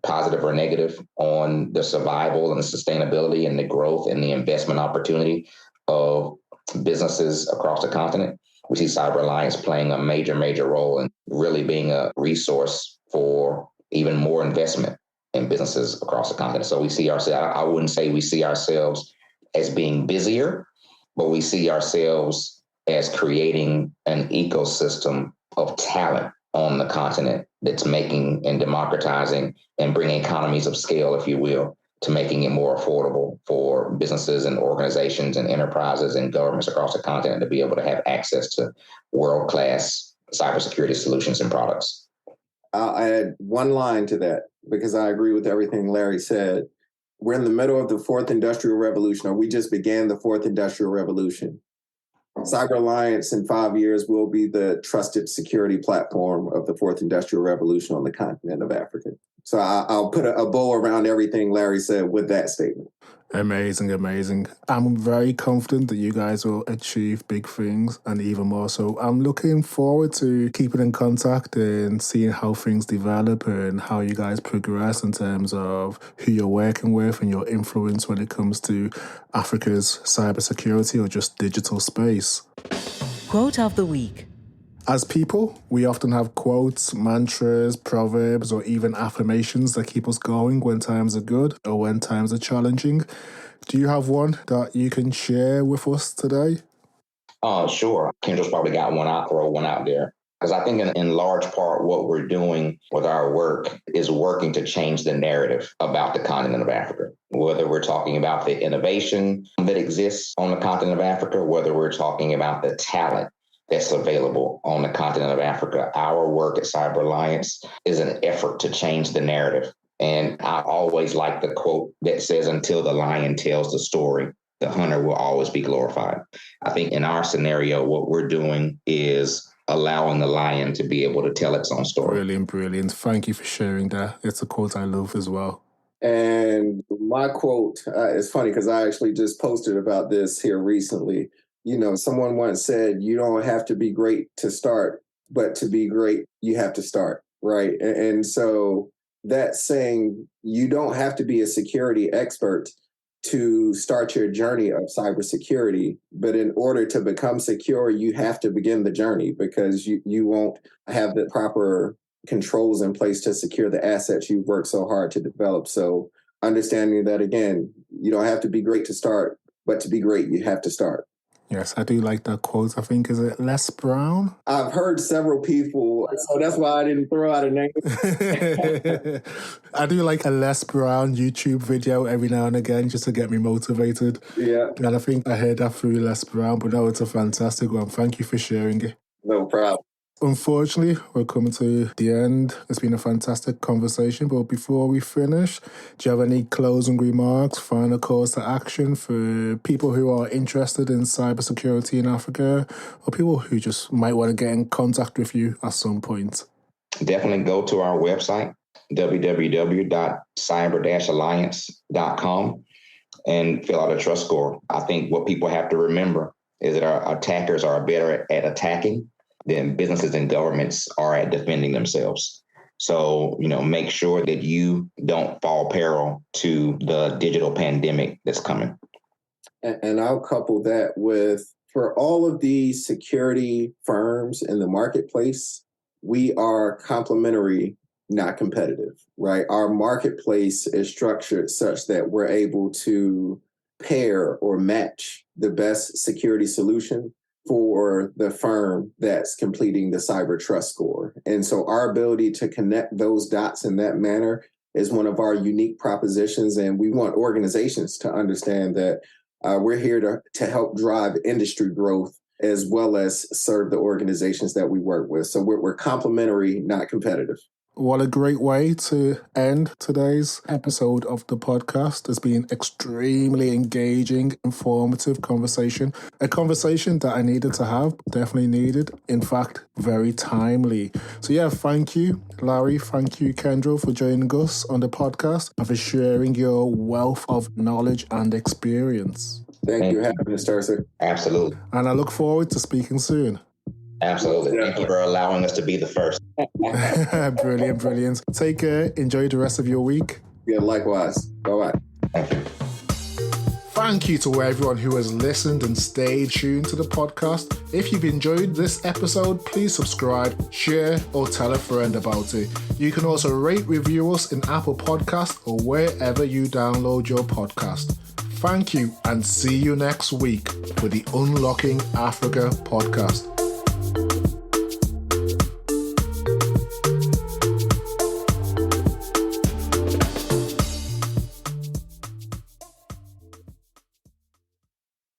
positive or negative, on the survival and the sustainability and the growth and the investment opportunity of businesses across the continent. We see CyberAlliance playing a major role in really being a resource for even more investment in businesses across the continent. So we see ourselves, I wouldn't say we see ourselves as being busier, but we see ourselves as creating an ecosystem of talent on the continent that's making and democratizing and bringing economies of scale, if you will, to making it more affordable for businesses and organizations and enterprises and governments across the continent to be able to have access to world-class cybersecurity solutions and products. I'll add one line to that, because I agree with everything Larry said. We're in the middle of the fourth industrial revolution, or we just began the fourth industrial revolution. CyberAlliance in 5 years will be the trusted security platform of the fourth industrial revolution on the continent of Africa. So I'll put a bow around everything Larry said with that statement. Amazing. I'm very confident that you guys will achieve big things, and even more so. I'm looking forward to keeping in contact and seeing how things develop and how you guys progress in terms of who you're working with and your influence when it comes to Africa's cybersecurity or just digital space. Quote of the week. As people, we often have quotes, mantras, proverbs, or even affirmations that keep us going when times are good or when times are challenging. Do you have one that you can share with us today? Sure. Kendrall's probably got one. I'll throw one out there. Because I think in large part, what we're doing with our work is working to change the narrative about the continent of Africa. Whether we're talking about the innovation that exists on the continent of Africa, whether we're talking about the talent that's available on the continent of Africa, our work at CyberAlliance is an effort to change the narrative. And I always like the quote that says, until the lion tells the story, the hunter will always be glorified. I think in our scenario, what we're doing is allowing the lion to be able to tell its own story. Brilliant. Thank you for sharing that. It's a quote I love as well. And my quote is funny because I actually just posted about this here recently. Someone once said, you don't have to be great to start, but to be great, you have to start, right? And so that's saying you don't have to be a security expert to start your journey of cybersecurity. But in order to become secure, you have to begin the journey, because you won't have the proper controls in place to secure the assets you've worked so hard to develop. So understanding that, again, you don't have to be great to start, but to be great, you have to start. Yes, I do like that quote. I think, is it Les Brown? I've heard several people, so that's why I didn't throw out a name. I do like a Les Brown YouTube video every now and again just to get me motivated. Yeah. And I think I heard that through Les Brown, but no, it's a fantastic one. Thank you for sharing it. No problem. Unfortunately, we're coming to the end. It's been a fantastic conversation, but before we finish, do you have any closing remarks, final calls to action for people who are interested in cybersecurity in Africa, or people who just might want to get in contact with you at some point? Definitely go to our website, www.cyber-alliance.com, and fill out a trust score. I think what people have to remember is that our attackers are better at attacking than businesses and governments are at defending themselves. So, make sure that you don't fall peril to the digital pandemic that's coming. And I'll couple that with, for all of the security firms in the marketplace, we are complementary, not competitive, right? Our marketplace is structured such that we're able to pair or match the best security solution for the firm that's completing the cyber trust score. And so our ability to connect those dots in that manner is one of our unique propositions. And we want organizations to understand that we're here to help drive industry growth as well as serve the organizations that we work with. So we're complementary, not competitive. What a great way to end today's episode of the podcast. It's been extremely engaging, informative conversation. A conversation that I needed to have, definitely needed. In fact, very timely. So yeah, thank you, Larry. Thank you, Kendrall, for joining us on the podcast and for sharing your wealth of knowledge and experience. Thank you for having us, Tarsi. Absolutely. And I look forward to speaking soon. Absolutely. Thank you for allowing us to be the first. Brilliant. Take care. Enjoy the rest of your week. Yeah, likewise. Bye-bye. Thank you. Thank you to everyone who has listened and stayed tuned to the podcast. If you've enjoyed this episode, please subscribe, share, or tell a friend about it. You can also rate, review us in Apple Podcasts or wherever you download your podcast. Thank you, and see you next week with the Unlocking Africa podcast.